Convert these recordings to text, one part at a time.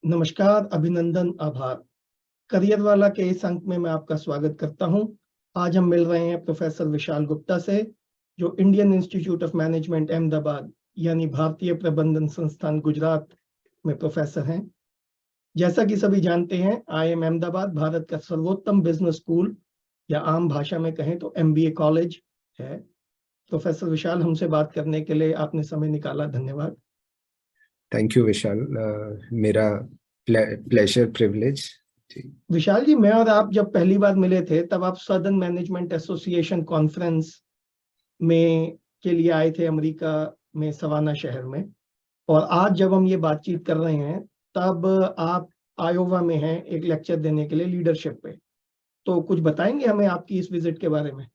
नमस्कार, अभिनंदन, आभार। करियर वाला के इस अंक में मैं आपका स्वागत करता हूं। आज हम मिल रहे हैं प्रोफेसर विशाल गुप्ता से, जो Indian institute of management Ahmedabad यानी भारतीय प्रबंधन संस्थान गुजरात में प्रोफेसर हैं। जैसा कि सभी जानते हैं, IIM अहमदाबाद भारत का सर्वोत्तम बिजनेस स्कूल या आम भाषा में कहें तो MBA कॉलेज है। प्रोफेसर विशाल, हमसे बात करने के लिए आपने समय निकाला, धन्यवाद। थैंक यू विशाल, मेरा प्लेजर प्रिविलेज। विशाल जी, मैं और आप जब पहली बार मिले थे तब आप सदर्न मैनेजमेंट एसोसिएशन कॉन्फ्रेंस में के लिए आए थे अमेरिका में, सवाना शहर में। और आज जब हम ये बातचीत कर रहे हैं तब आप आयोवा में हैं एक लेक्चर देने के लिए लीडरशिप पे। तो कुछ बताएंगे हमें आपकी इस विजिट के बारे में?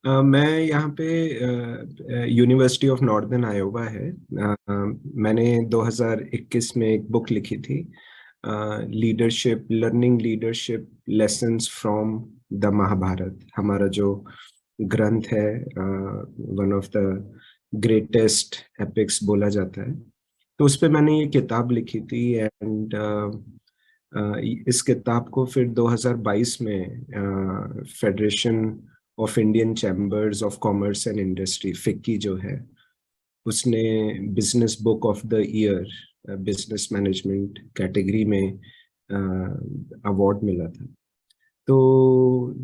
मैं यहाँ पे यूनिवर्सिटी ऑफ नॉर्दर्न आयोवा है। मैंने 2021 में एक बुक लिखी थी, leadership, learning leadership lessons from the Mahabharat. हमारा जो ग्रंथ है, one of the greatest epics बोला जाता है। तो उस पे मैंने ये किताब लिखी थी एंड इस किताब को फिर 2022 में federation of Indian chambers of commerce and industry, FICCI जो है, उसने business book of the year business management category में अवार्ड मिला था। तो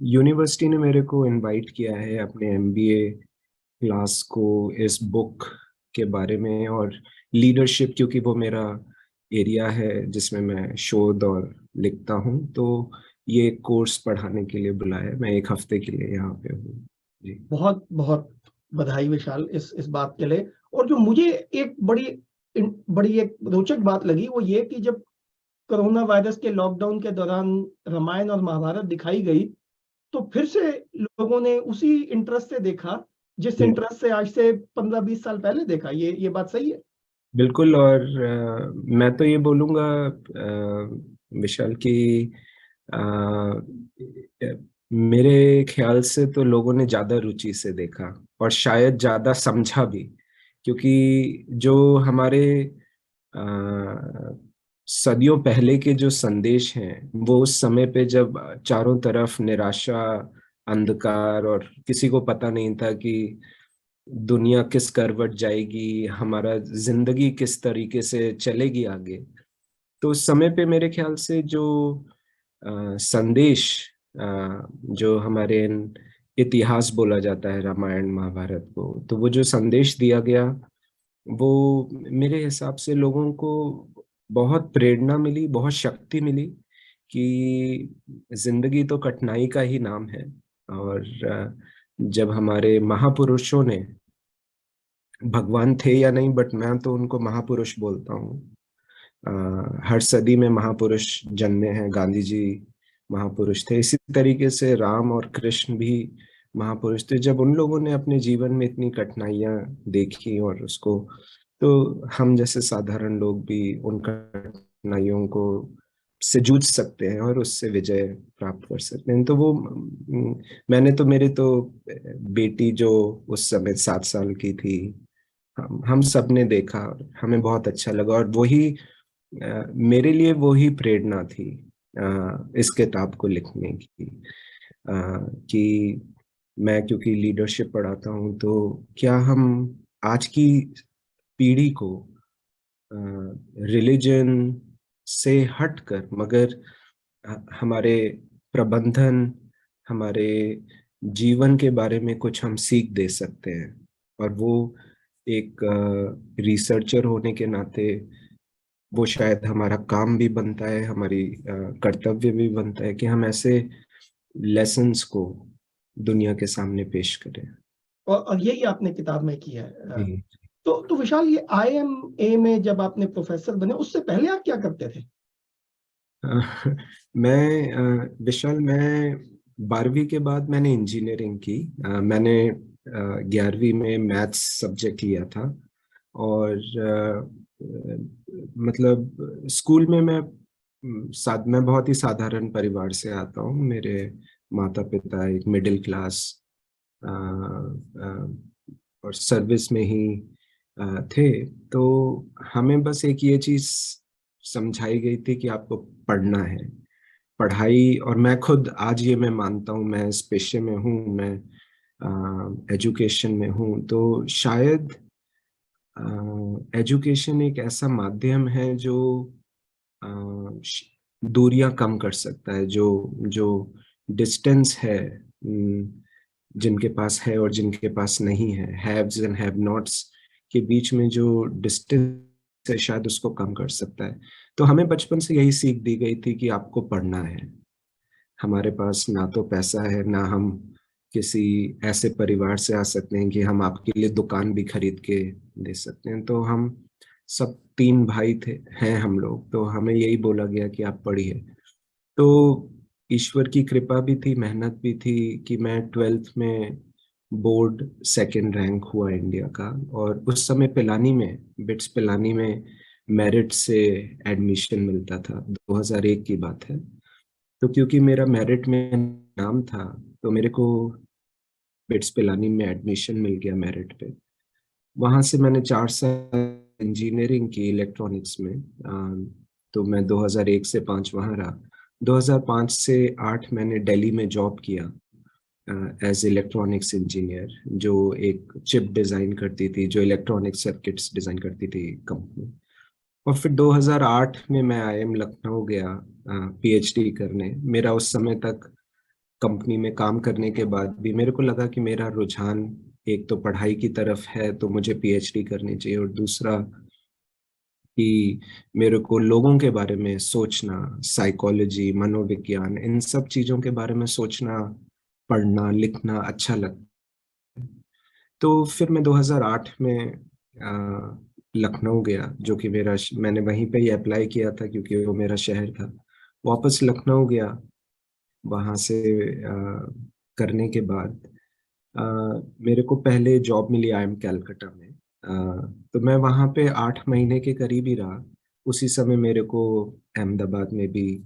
यूनिवर्सिटी ने मेरे को इनवाइट किया है अपने MBA क्लास को इस बुक के बारे में, और लीडरशिप क्योंकि वो मेरा एरिया है जिसमें मैं शोध और लिखता हूँ, तो ये कोर्स पढ़ाने के लिए बुलाया। मैं एक हफ्ते के लिए यहाँ पे हूँ जी। बहुत बहुत बधाई विशाल इस बात के लिए। और जो मुझे एक बड़ी एक रोचक बात लगी वो ये कि जब कोरोना वायरस के लॉकडाउन के दौरान रामायण और महाभारत दिखाई गई तो फिर से लोगों ने उसी इंटरेस्ट से देखा जिस इंटरेस्ट से आज से 15-20 साल पहले देखा। ये बात सही है? बिल्कुल। और मैं तो ये बोलूँगा विशाल कि मेरे ख्याल से तो लोगों ने ज़्यादा रुचि से देखा और शायद ज़्यादा समझा भी, क्योंकि जो हमारे सदियों पहले के जो संदेश हैं वो उस समय पे जब चारों तरफ निराशा, अंधकार और किसी को पता नहीं था कि दुनिया किस करवट जाएगी, हमारा जिंदगी किस तरीके से चलेगी आगे, तो उस समय पे मेरे ख्याल से जो संदेश, जो हमारे इतिहास बोला जाता है रामायण महाभारत को, तो वो जो संदेश दिया गया वो मेरे हिसाब से लोगों को बहुत प्रेरणा मिली, बहुत शक्ति मिली कि जिंदगी तो कठिनाई का ही नाम है। और जब हमारे महापुरुषों ने, भगवान थे या नहीं बट मैं तो उनको महापुरुष बोलता हूँ, हर सदी में महापुरुष जन्मे हैं। गांधी जी महापुरुष थे, इसी तरीके से राम और कृष्ण भी महापुरुष थे। जब उन लोगों ने अपने जीवन में इतनी कठिनाइयां देखी और उसको, तो हम जैसे साधारण लोग भी उन कठिनाइयों को से जूझ सकते हैं और उससे विजय प्राप्त कर सकते हैं। तो वो मैंने तो, मेरे तो बेटी जो उस समय 7 साल की थी, हम सब ने देखा और हमें बहुत अच्छा लगा। और वही मेरे लिए वही प्रेरणा थी इस किताब को लिखने की, कि मैं क्योंकि लीडरशिप पढ़ाता हूँ, तो क्या हम आज की पीढ़ी को रिलीजन से हटकर मगर हमारे प्रबंधन, हमारे जीवन के बारे में कुछ हम सीख दे सकते हैं। और वो एक रिसर्चर होने के नाते वो शायद हमारा काम भी बनता है, हमारी कर्तव्य भी बनता है कि हम ऐसे लेसन्स को दुनिया के सामने पेश करें। और यही आपने किताब में किया है। जी। तो विशाल, ये IIMA में जब आपने प्रोफेसर बने उससे पहले आप क्या करते थे? विशाल, मैं 12वीं के बाद मैंने इंजीनियरिंग की। मैंने 11वीं में मैथ्स सब्जेक्ट लिया था। और मतलब स्कूल में मैं बहुत ही साधारण परिवार से आता हूँ। मेरे माता पिता एक मिडिल क्लास और सर्विस में ही थे। तो हमें बस एक ये चीज समझाई गई थी कि आपको पढ़ना है। पढ़ाई, और मैं खुद आज ये मैं मानता हूँ, मैं इस पेशे में हूँ, मैं एजुकेशन में हूँ, तो शायद एजुकेशन एक ऐसा माध्यम है जो दूरियां कम कर सकता है, जो जो डिस्टेंस है, जिनके पास है और जिनके पास नहीं है, हैव्स एंड हैव नॉट्स के बीच में जो डिस्टेंस है, शायद उसको कम कर सकता है। तो हमें बचपन से यही सीख दी गई थी कि आपको पढ़ना है। हमारे पास ना तो पैसा है, ना हम किसी ऐसे परिवार से आ सकते हैं कि हम आपके लिए दुकान भी खरीद के दे सकते हैं। तो हम सब तीन भाई थे, हैं हम लोग, तो हमें यही बोला गया कि आप पढ़िए। तो ईश्वर की कृपा भी थी, मेहनत भी थी कि मैं 12th में बोर्ड सेकंड रैंक हुआ इंडिया का। और उस समय पिलानी में, बिट्स पिलानी में मेरिट से एडमिशन मिलता था, 2001 की बात है। तो क्योंकि मेरा मेरिट में नाम था, तो मेरे को बिट्स पिलानी में एडमिशन मिल गया मेरिट पे। वहां से मैंने 4 साल इंजीनियरिंग की इलेक्ट्रॉनिक्स में। तो मैं 2001 से 5 वहां रहा। 2005 से 8 मैंने दिल्ली में जॉब किया एज इलेक्ट्रॉनिक्स इंजीनियर, जो एक चिप डिजाइन करती थी, जो इलेक्ट्रॉनिक सर्किट्स डिजाइन करती थी कंपनी। और फिर 2008 में मैं आईएम लखनऊ गया पीएचडी करने। मेरा उस समय तक कंपनी में काम करने के बाद भी मेरे को लगा कि मेरा रुझान एक तो पढ़ाई की तरफ है, तो मुझे पीएचडी करनी चाहिए, और दूसरा कि मेरे को लोगों के बारे में सोचना, साइकोलॉजी, मनोविज्ञान, इन सब चीजों के बारे में सोचना, पढ़ना लिखना अच्छा लगता। तो फिर मैं 2008 में लखनऊ गया, जो कि मेरा, मैंने वहीं पे ही अप्लाई किया था क्योंकि वो मेरा शहर था। वापस लखनऊ गया। वहां से करने के बाद अ, मेरे को पहले जॉब मिली आईएम कैलकाटा में। तो मैं वहां पे 8 महीने के करीब ही रहा। उसी समय मेरे को अहमदाबाद में भी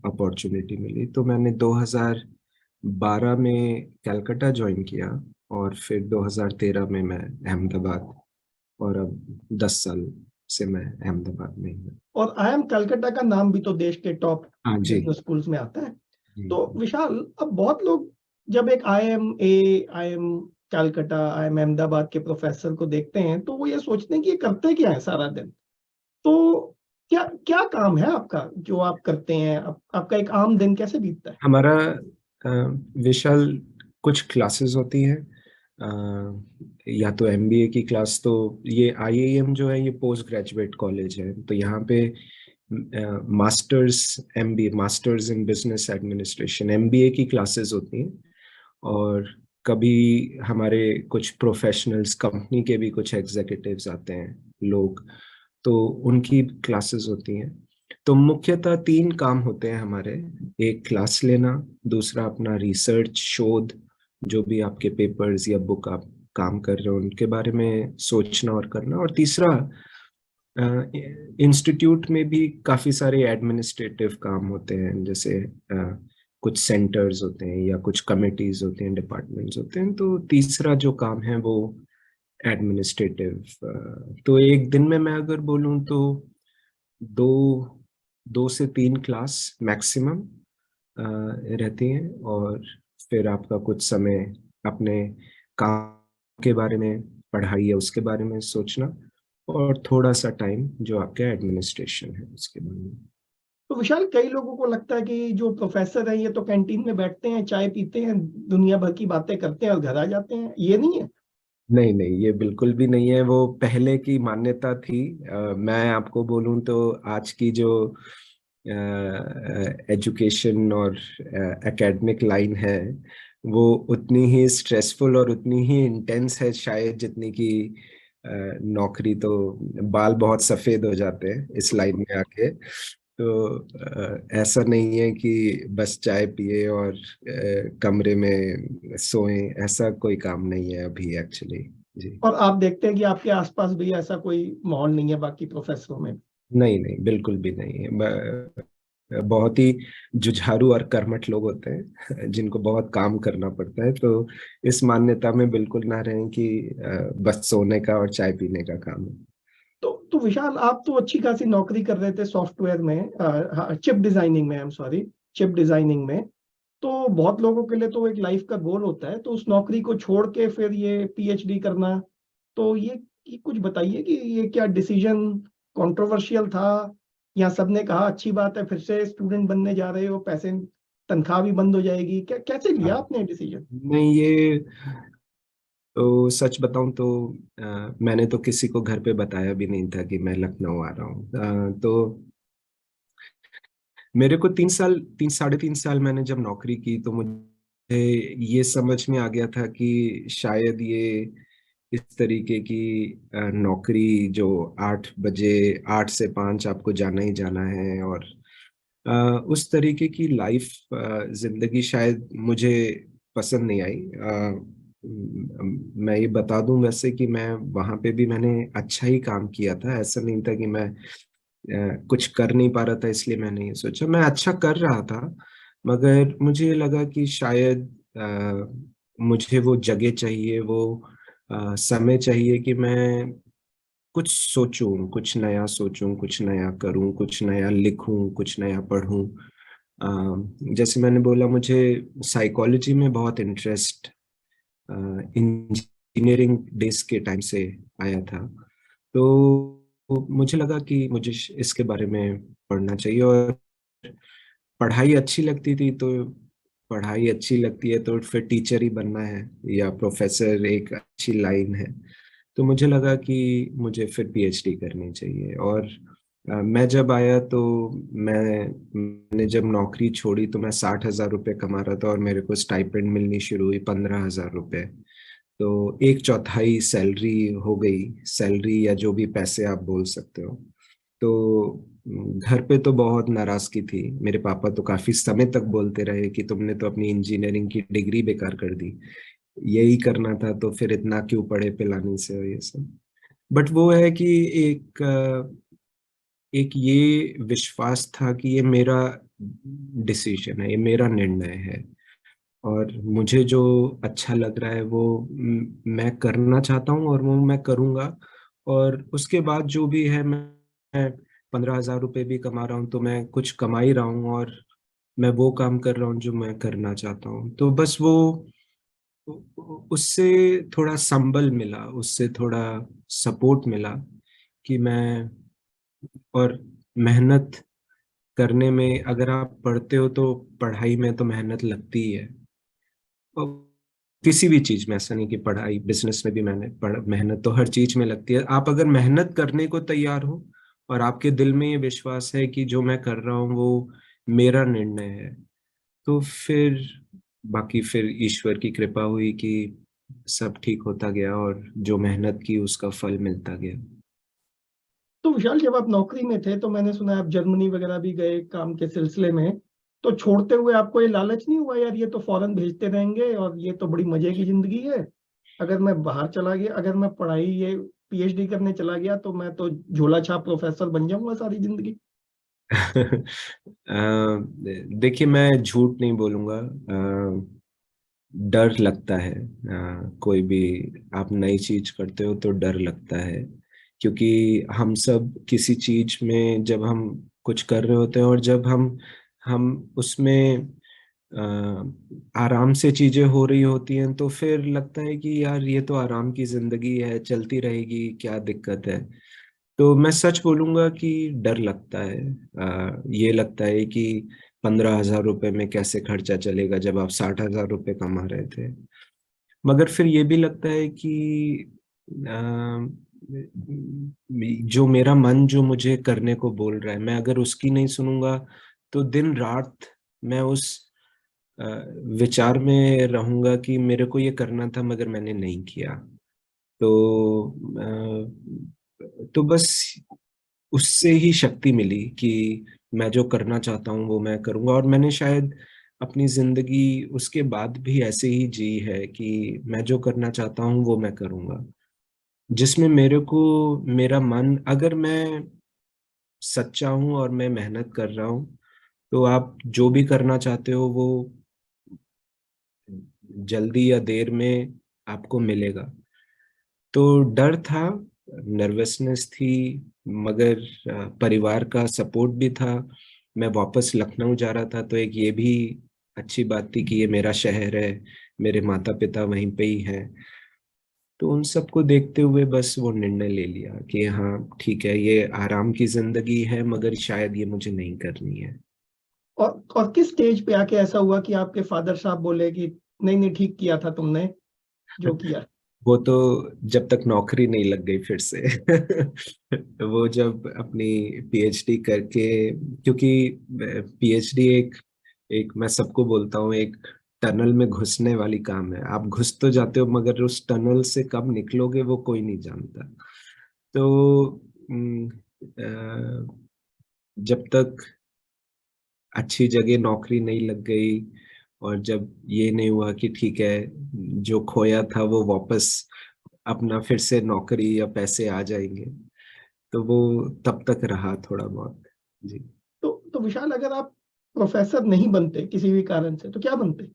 अपॉर्चुनिटी मिली, तो मैंने 2012 में कैलकाटा ज्वाइन किया, और फिर 2013 में मैं अहमदाबाद, और अब 10 साल से मैं अहमदाबाद में ही हूँ। और आईएम कलकत्ता का नाम भी तो देश के टॉप हाँ जी। बिजनेस स्कूल्स में आता है। जी। तो विशाल, अब बहुत लोग जब एक आईएम कलकत्ता, आईएम अहमदाबाद के प्रोफेसर को देखते हैं तो वो ये सोचते हैं कि ये करते क्या है सारा दिन। तो क्या क्या काम है आपका जो आप करते हैं? आपका एक आम दिन कैसे बीतता है? हमारा अ, विशाल, कुछ क्लासेस होती है, या तो एमबीए की क्लास। तो ये आईआईएम जो है, ये पोस्ट ग्रेजुएट कॉलेज है, तो यहाँ पे masters MBA, masters in business administration, MBA की क्लासेस होती हैं। और कभी हमारे कुछ प्रोफेशनल्स, कंपनी के भी कुछ एग्जीक्यूटिव्स आते हैं लोग, तो उनकी क्लासेस होती हैं। तो मुख्यतः 3 काम होते हैं हमारे। एक क्लास लेना, दूसरा अपना रिसर्च, शोध, जो भी आपके पेपर्स या बुक आप काम कर रहे हो उनके बारे में सोचना और करना, और तीसरा इंस्टीट्यूट में भी काफी सारे एडमिनिस्ट्रेटिव काम होते हैं, जैसे कुछ सेंटर्स होते हैं या कुछ कमिटीज होते हैं, डिपार्टमेंट्स होते हैं। तो तीसरा जो काम है वो एडमिनिस्ट्रेटिव। तो एक दिन में मैं अगर बोलूं तो दो 2 से 3 क्लास मैक्सिमम रहती हैं, और फिर आपका कुछ समय अपने काम के बारे में, पढ़ाई या उसके बारे में सोचना, और थोड़ा सा टाइम जो आपका एडमिनिस्ट्रेशन है उसके बारे में। तो विशाल, कई लोगों को लगता है कि जो प्रोफेसर हैं ये तो कैंटीन में बैठते हैं, चाय पीते हैं, दुनिया भर की बातें करते हैं और घर आ जाते हैं। ये नहीं है? नहीं नहीं, ये बिल्कुल भी नहीं है। वो पहले की मान्यता थी। मैं आपको बोलूं तो आज की जो एजुकेशन और एकेडमिक लाइन है, वो उतनी ही स्ट्रेसफुल और उतनी ही इंटेंस है शायद, जितनी की नौकरी। तो बाल बहुत सफेद हो जाते हैं इस लाइन में आके। तो ऐसा नहीं है कि बस चाय पिए और कमरे में सोएं, ऐसा कोई काम नहीं है अभी एक्चुअली। जी। और आप देखते हैं कि आपके आसपास भी ऐसा कोई माहौल नहीं है बाकी प्रोफेसरों में? नहीं नहीं, बिल्कुल भी नहीं है। बहुत ही जुझारू और कर्मठ लोग होते हैं जिनको बहुत काम करना पड़ता है। तो इस मान्यता में बिल्कुल ना रहें कि बस सोने का और चाय पीने का काम है। तो तो विशाल, आप तो अच्छी खासी नौकरी कर रहे थे सॉफ्टवेयर में, चिप डिजाइनिंग में, I am sorry, chip designing में। तो बहुत लोगों के लिए तो एक लाइफ का गोल होता है, तो उस नौकरी को छोड़ के फिर ये पीएचडी करना, तो ये कुछ बताइए कि ये क्या डिसीजन कंट्रोवर्शियल था, या सबने कहा अच्छी बात है फिर से स्टूडेंट बनने जा रहे हो, पैसे तनख्वाह भी बंद हो जाएगी, कैसे लिया हाँ, आपने डिसीजन? नहीं ये तो सच बताऊं तो मैंने तो किसी को घर पे बताया भी नहीं था कि मैं लखनऊ आ रहा हूँ। तो मेरे को 3 साढ़े 3 साल मैंने जब नौकरी की तो मुझे ये समझ में आ गया था कि शायद ये इस तरीके की नौकरी जो 8 बजे 8 से 5 आपको जाना ही जाना है, और उस तरीके की लाइफ जिंदगी शायद मुझे पसंद नहीं आई। मैं ये बता दूं वैसे कि मैं वहां पे भी मैंने अच्छा ही काम किया था, ऐसा नहीं था कि मैं कुछ कर नहीं पा रहा था इसलिए मैंने ये सोचा, मैं अच्छा कर रहा था। मगर मुझे लगा कि शायद मुझे वो जगह चाहिए, वो समय चाहिए कि मैं कुछ सोचूं, कुछ नया सोचूं, कुछ नया करूं, कुछ नया लिखूं, कुछ नया पढूं। जैसे मैंने बोला, मुझे साइकोलॉजी में बहुत इंटरेस्ट इंजीनियरिंग डेज के टाइम से आया था। तो मुझे लगा कि मुझे इसके बारे में पढ़ना चाहिए, और पढ़ाई अच्छी लगती थी, तो पढ़ाई अच्छी लगती है तो फिर टीचर ही बनना है या प्रोफेसर एक अच्छी लाइन है। तो मुझे लगा कि मुझे फिर पीएचडी करनी चाहिए। और मैं जब आया तो मैंने जब नौकरी छोड़ी तो मैं 60,000 रुपये कमा रहा था, और मेरे को स्टाइपेंड मिलनी शुरू हुई 15,000 रुपये। तो एक चौथाई सैलरी हो गई, सैलरी या जो भी पैसे आप बोल सकते हो। तो घर पे तो बहुत नाराजगी थी, मेरे पापा तो काफी समय तक बोलते रहे कि तुमने तो अपनी इंजीनियरिंग की डिग्री बेकार कर दी, यही करना था तो फिर इतना क्यों पढ़े पिलानी से और ये सब। बट वो है कि एक एक ये विश्वास था कि ये मेरा डिसीजन है, ये मेरा निर्णय है, और मुझे जो अच्छा लग रहा है वो मैं करना चाहता हूँ और वो मैं करूँगा। और उसके बाद जो भी है, मैं 15,000 रुपये भी कमा रहा हूँ तो मैं कुछ कमा ही रहा हूँ, और मैं वो काम कर रहा हूँ जो मैं करना चाहता हूँ। तो बस वो उससे थोड़ा संबल मिला, उससे थोड़ा सपोर्ट मिला कि मैं, और मेहनत करने में, अगर आप पढ़ते हो तो पढ़ाई में तो मेहनत लगती ही है। और किसी भी चीज में, ऐसा नहीं कि पढ़ाई, बिजनेस में भी मैंने मेहनत तो हर चीज में लगती है। आप अगर मेहनत करने को तैयार हो और आपके दिल में ये विश्वास है कि जो मैं कर रहा हूँ वो मेरा निर्णय है, तो फिर बाकी फिर ईश्वर की कृपा हुई कि सब ठीक होता गया, और जो मेहनत की उसका फल मिलता गया। तो विशाल, जब आप नौकरी में थे तो मैंने सुना आप जर्मनी वगैरह भी गए काम के सिलसिले में, तो छोड़ते हुए आपको ये लालच नहीं हुआ यार, ये तो फॉरेन भेजते रहेंगे और ये तो बड़ी मजे की जिंदगी है, अगर मैं बाहर चला गया, अगर मैं पढ़ाई ये पीएचडी करने चला गया तो मैं तो झोला छाप प्रोफेसर बन जाऊंगा सारी जिंदगी? देखिए, मैं झूठ नहीं बोलूंगा। डर लगता है, कोई भी आप नई चीज करते हो तो डर लगता है, क्योंकि हम सब किसी चीज में जब हम कुछ कर रहे होते हैं और जब हम उसमें आराम से चीजें हो रही होती हैं, तो फिर लगता है कि यार ये तो आराम की जिंदगी है, चलती रहेगी, क्या दिक्कत है। तो मैं सच बोलूंगा कि डर लगता है। ये लगता है कि 15,000 रुपये में कैसे खर्चा चलेगा जब आप 60,000 रुपये कमा रहे थे। मगर फिर ये भी लगता है कि अ, जो मेरा मन जो मुझे करने को बोल रहा है, मैं अगर उसकी नहीं सुनूंगा तो दिन रात मैं उस अ, विचार में रहूंगा कि मेरे को ये करना था मगर मैंने नहीं किया। तो बस उससे ही शक्ति मिली कि मैं जो करना चाहता हूँ वो मैं करूँगा, और मैंने शायद अपनी जिंदगी उसके बाद भी ऐसे ही जी है कि मैं जो करना चाहता हूँ वो मैं करूँगा, जिसमें मेरे को, मेरा मन, अगर मैं सच्चा हूँ और मैं मेहनत कर रहा हूँ, तो आप जो भी करना चाहते हो वो जल्दी या देर में आपको मिलेगा। तो डर था, नर्वसनेस थी, मगर परिवार का सपोर्ट भी था। मैं वापस लखनऊ जा रहा था तो एक ये भी अच्छी बात थी कि ये मेरा शहर है, मेरे माता पिता वहीं पे ही हैं। तो उन सबको देखते हुए बस वो निर्णय ले लिया कि हाँ ठीक है, ये आराम की जिंदगी है मगर शायद ये मुझे नहीं करनी है। और किस स्टेज पे आके ऐसा हुआ कि आपके फादर साहब बोले कि नहीं नहीं ठीक किया था तुमने जो किया? वो तो जब तक नौकरी नहीं लग गई फिर से वो जब अपनी पीएचडी करके, क्योंकि पीएचडी एक एक मैं सबको बोलता हूँ, एक टनल में घुसने वाली काम है। आप घुस तो जाते हो मगर उस टनल से कब निकलोगे वो कोई नहीं जानता। तो जब तक अच्छी जगह नौकरी नहीं लग गई और जब ये नहीं हुआ कि ठीक है जो खोया था वो वापस अपना फिर से नौकरी या पैसे आ जाएंगे, तो वो तब तक रहा थोड़ा बहुत। जी। तो विशाल, अगर आप प्रोफेसर नहीं बनते किसी भी कारण से तो क्या बनते?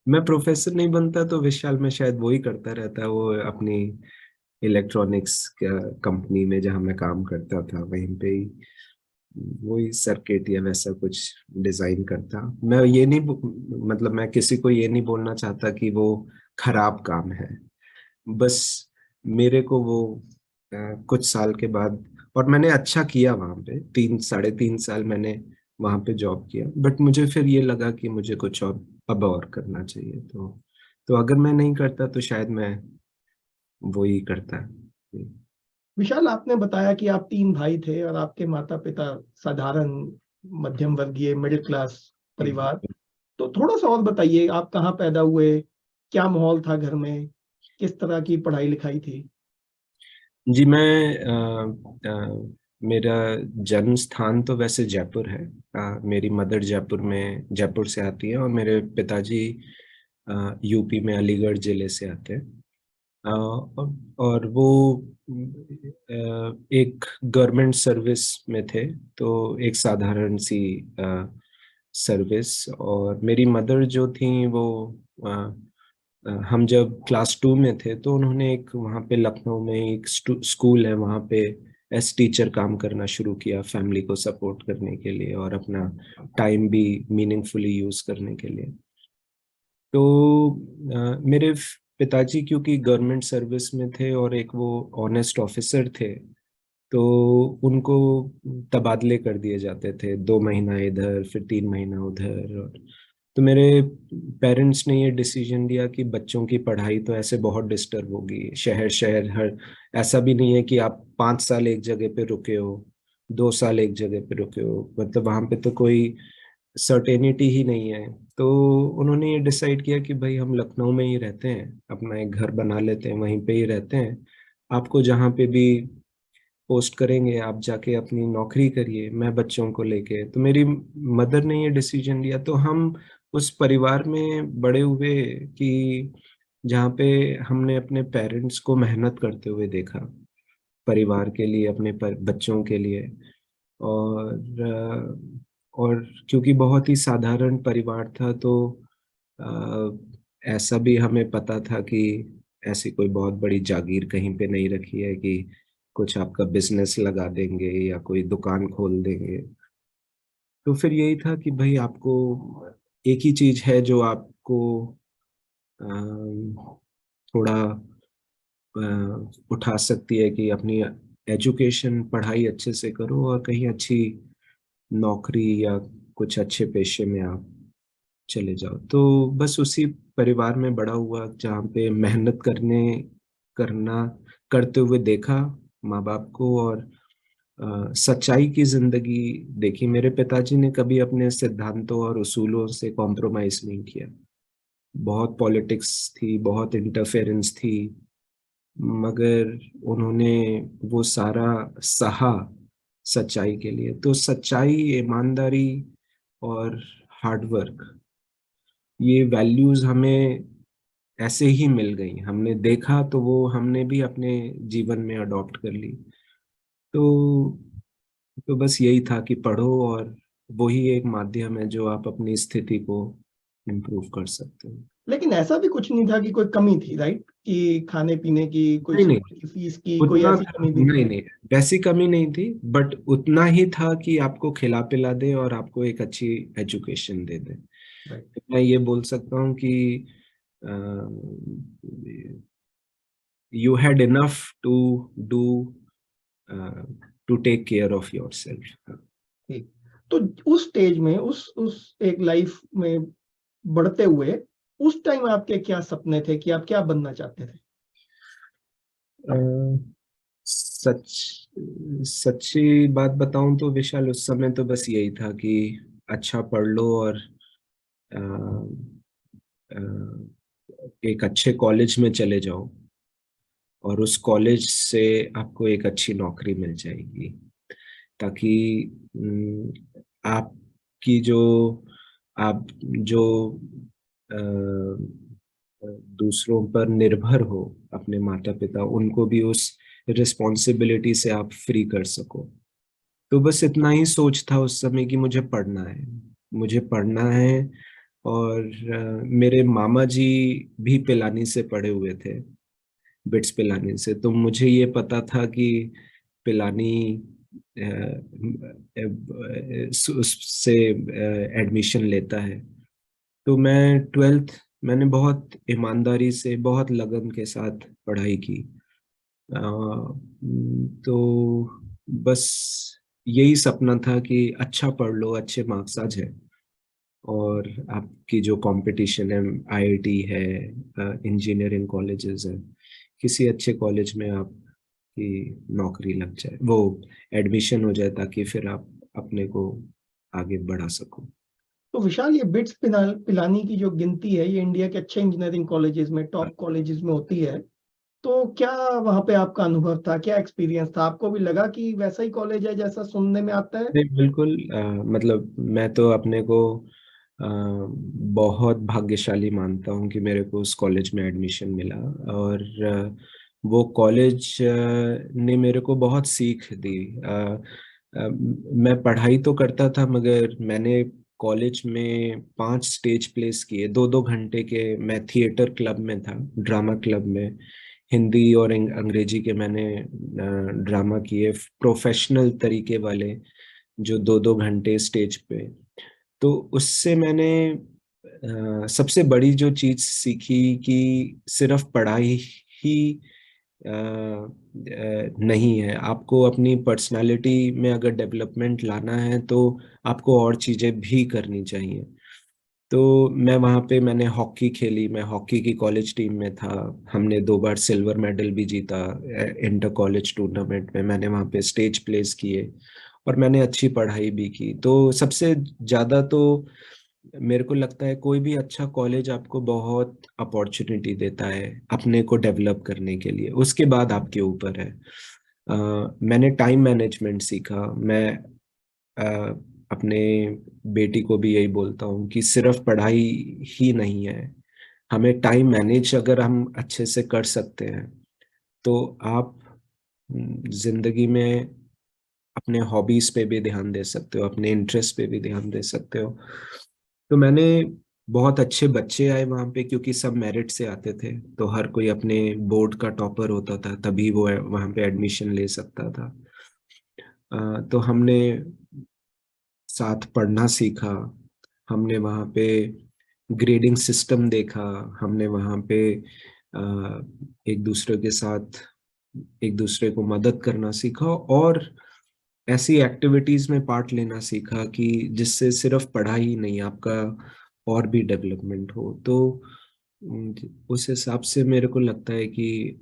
मैं प्रोफेसर नहीं बनता तो विशाल में शायद वही करता रहता, वो अपनी इलेक्ट्रॉनिक्स कंपनी में जहाँ मैं काम करता था वहीं पे ही वही सर्किट या वैसा कुछ डिजाइन करता। मैं ये नहीं मतलब मैं किसी को ये नहीं बोलना चाहता कि वो खराब काम है। बस मेरे को वो कुछ साल के बाद, और मैंने अच्छा किया वहां पे, 3 साढ़े 3 साल मैंने वहां पे जॉब किया, बट मुझे फिर ये लगा कि मुझे कुछ और अब और करना चाहिए। तो अगर मैं नहीं करता तो शायद मैं वो ही करता। विशाल, आपने बताया कि आप 3 भाई थे और आपके माता पिता साधारण मध्यम वर्गीय मिडिल क्लास परिवार। तो थोड़ा सा और बताइए, आप कहाँ पैदा हुए, क्या माहौल था घर में, किस तरह की पढ़ाई लिखाई थी? जी मेरा जन्म स्थान तो वैसे जयपुर है। मेरी मदर जयपुर से आती है और मेरे पिताजी यूपी में अलीगढ़ जिले से आते हैं। और वो एक गवर्नमेंट सर्विस में थे, तो एक साधारण सी सर्विस। और मेरी मदर जो थी वो हम जब क्लास 2 में थे तो उन्होंने एक वहाँ पे लखनऊ में एक स्कूल है वहाँ पे एस टीचर काम करना शुरू किया, फैमिली को सपोर्ट करने के लिए और अपना टाइम भी मीनिंगफुली यूज करने के लिए। तो मेरे पिताजी क्योंकि गवर्नमेंट सर्विस में थे और एक वो ऑनेस्ट ऑफिसर थे, तो उनको तबादले कर दिए जाते थे, 2 महीना इधर फिर 3 महीना उधर। और तो मेरे पेरेंट्स ने ये डिसीजन लिया कि बच्चों की पढ़ाई तो ऐसे बहुत डिस्टर्ब होगी, शहर शहर हर, ऐसा भी नहीं है कि आप 5 साल एक जगह पे रुके हो, 2 साल एक जगह पे रुके हो, मतलब वहां पे तो कोई सर्टेनिटी ही नहीं है। तो उन्होंने ये डिसाइड किया कि भाई हम लखनऊ में ही रहते हैं, अपना एक घर बना लेते हैं, वहीं पे ही रहते हैं, आपको जहाँ पे भी पोस्ट करेंगे आप जाके अपनी नौकरी करिए, मैं बच्चों को लेके। तो मेरी मदर ने ये डिसीजन लिया, तो हम उस परिवार में बड़े हुए कि जहाँ पे हमने अपने पेरेंट्स को मेहनत करते हुए देखा, परिवार के लिए, अपने बच्चों के लिए। और क्योंकि बहुत ही साधारण परिवार था तो ऐसा भी हमें पता था कि ऐसी कोई बहुत बड़ी जागीर कहीं पे नहीं रखी है कि कुछ आपका बिजनेस लगा देंगे या कोई दुकान खोल देंगे। तो फिर यही था कि भाई आपको एक ही चीज है जो आपको अम, थोड़ा उठा सकती है कि अपनी एजुकेशन पढ़ाई अच्छे से करो और कहीं अच्छी नौकरी या कुछ अच्छे पेशे में आप चले जाओ। तो बस उसी परिवार में बड़ा हुआ जहाँ पे मेहनत करना करते हुए देखा माँ बाप को, और सच्चाई की जिंदगी देखी। मेरे पिताजी ने कभी अपने सिद्धांतों और उसूलों से कॉम्प्रोमाइज नहीं किया। बहुत पॉलिटिक्स थी, बहुत इंटरफेरेंस थी, मगर उन्होंने वो सारा सहा सच्चाई के लिए। तो सच्चाई, ईमानदारी और हार्डवर्क, ये वैल्यूज हमें ऐसे ही मिल गई, हमने देखा तो वो हमने भी अपने जीवन में अडॉप्ट कर ली। तो तो बस यही था कि पढ़ो, और वही एक माध्यम है जो आप अपनी स्थिति को इम्प्रूव कर सकते हो। लेकिन ऐसा भी कुछ नहीं था कि कोई कमी थी, राइट? कि खाने पीने की, कोई नहीं नहीं, स्कूल की फीस की कोई उतना ऐसी था कमी भी नहीं थी? नहीं, वैसी कमी नहीं थी, बट उतना ही था कि आपको खिला पिला दे और आपको एक अच्छी एजुकेशन दे दे। राइट। तो मैं ये बोल सकता हूँ कि you had enough to do, to take care of yourself. ठीक। तो उस स्टेज में, उस एक लाइफ में बढ़ते हुए, उस टाइम आपके क्या सपने थे, कि आप क्या बनना चाहते थे? सच सच्ची बात बताऊं तो विशाल, उस समय तो बस यही था कि अच्छा पढ़ लो और अ, एक अच्छे कॉलेज में चले जाओ और उस कॉलेज से आपको एक अच्छी नौकरी मिल जाएगी, ताकि आपकी जो आप जो अ, दूसरों पर निर्भर हो, अपने माता पिता, उनको भी उस रिस्पॉन्सिबिलिटी से आप फ्री कर सको। तो बस इतना ही सोच था उस समय कि मुझे पढ़ना है, मुझे पढ़ना है। और मेरे मामा जी भी पिलानी से पढ़े हुए थे, बिट्स पिलानी से, तो मुझे ये पता था कि पिलानी उससे एडमिशन लेता है। तो मैं ट्वेल्थ मैंने बहुत ईमानदारी से, बहुत लगन के साथ पढ़ाई की। तो बस यही सपना था कि अच्छा पढ़ लो, अच्छे मार्क्स आ जाए और आपकी जो कंपटीशन है, आईआईटी है, इंजीनियरिंग कॉलेजेस है, किसी अच्छे कॉलेज में आपकी नौकरी लग जाए, वो एडमिशन हो जाए, ताकि फिर आप अपने को आगे बढ़ा सको। तो विशाल, ये बिट्स पिलानी की जो गिनती है, ये इंडिया के अच्छे इंजीनियरिंग कॉलेजेस में, टॉप कॉलेजेस में होती है। तो क्या वहां पे आपका अनुभव था, क्या एक्सपीरियंस था? आपको भी लगा कि वैसा ही कॉलेज है जैसा सुनने में आता है? नहीं बिल्कुल, मतलब मैं तो अपने को अ, बहुत भाग्यशाली मानता हूँ कि मेरे को उस कॉलेज में एडमिशन मिला। और वो कॉलेज ने मेरे को बहुत सीख दी। मैं पढ़ाई तो करता था, मगर मैंने कॉलेज में 5 स्टेज प्लेस किए, 2-2 घंटे के। मैं थिएटर क्लब में था, ड्रामा क्लब में, हिंदी और अंग्रेजी के मैंने ड्रामा किए, प्रोफेशनल तरीके वाले, जो 2-2 घंटे स्टेज पे। तो उससे मैंने सबसे बड़ी जो चीज सीखी कि सिर्फ पढ़ाई ही नहीं है, आपको अपनी पर्सनालिटी में अगर डेवलपमेंट लाना है तो आपको और चीजें भी करनी चाहिए। तो मैं वहाँ पे मैंने हॉकी खेली, मैं हॉकी की कॉलेज टीम में था। हमने 2 बार सिल्वर मेडल भी जीता इंटर कॉलेज टूर्नामेंट में। मैंने वहाँ पे स्टेज प्लेस किए और मैंने अच्छी पढ़ाई भी की। तो सबसे ज्यादा तो मेरे को लगता है कोई भी अच्छा कॉलेज आपको बहुत अपॉर्चुनिटी देता है अपने को डेवलप करने के लिए, उसके बाद आपके ऊपर है। मैंने टाइम मैनेजमेंट सीखा। मैं अ, अपने बेटी को भी यही बोलता हूँ कि सिर्फ पढ़ाई ही नहीं है, हमें टाइम मैनेज अगर हम अच्छे से कर सकते हैं तो आप जिंदगी में अपने हॉबीज पे भी ध्यान दे सकते हो, अपने इंटरेस्ट पे भी ध्यान दे सकते हो। तो मैंने बहुत अच्छे बच्चे आए वहाँ पे, क्योंकि सब मेरिट से आते थे, तो हर कोई अपने बोर्ड का टॉपर होता था, तभी वो वहाँ पे एडमिशन ले सकता था। तो हमने साथ पढ़ना सीखा, हमने वहाँ पे ग्रेडिंग सिस्टम देखा, हमने वहाँ पे एक दूसरे के साथ एक दूसरे को मदद करना सीखा और ऐसी एक्टिविटीज में पार्ट लेना सीखा कि जिससे सिर्फ पढ़ाई ही नहीं, आपका और भी डेवलपमेंट हो। तो उस हिसाब से मेरे को लगता है कि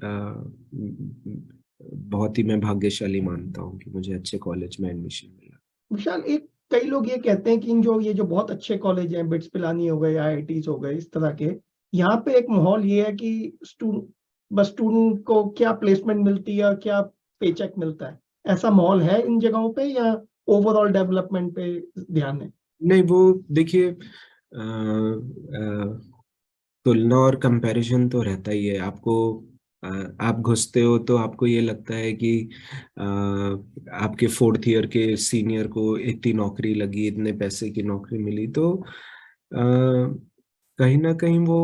बहुत ही मैं भाग्यशाली मानता हूँ कि मुझे अच्छे कॉलेज में एडमिशन मिला। विशाल, एक कई लोग ये कहते हैं कि इन जो ये जो बहुत अच्छे कॉलेज हैं, बिट्स पिलानी हो गए, आईआईटीज हो गए, इस तरह के, यहाँ पे एक माहौल ये है कि स्टूडेंट को क्या प्लेसमेंट मिलती है, क्या पेचेक मिलता है, ऐसा माहौल है इन जगहों पे, या ओवरऑल डेवलपमेंट पे ध्यान है? नहीं, वो देखिए, तुलना और कंपैरिजन तो रहता ही है आपको। आप घुसते हो तो आपको ये लगता है कि आपके 4th ईयर के सीनियर को इतनी नौकरी लगी, इतने पैसे की नौकरी मिली। तो कहीं ना कहीं वो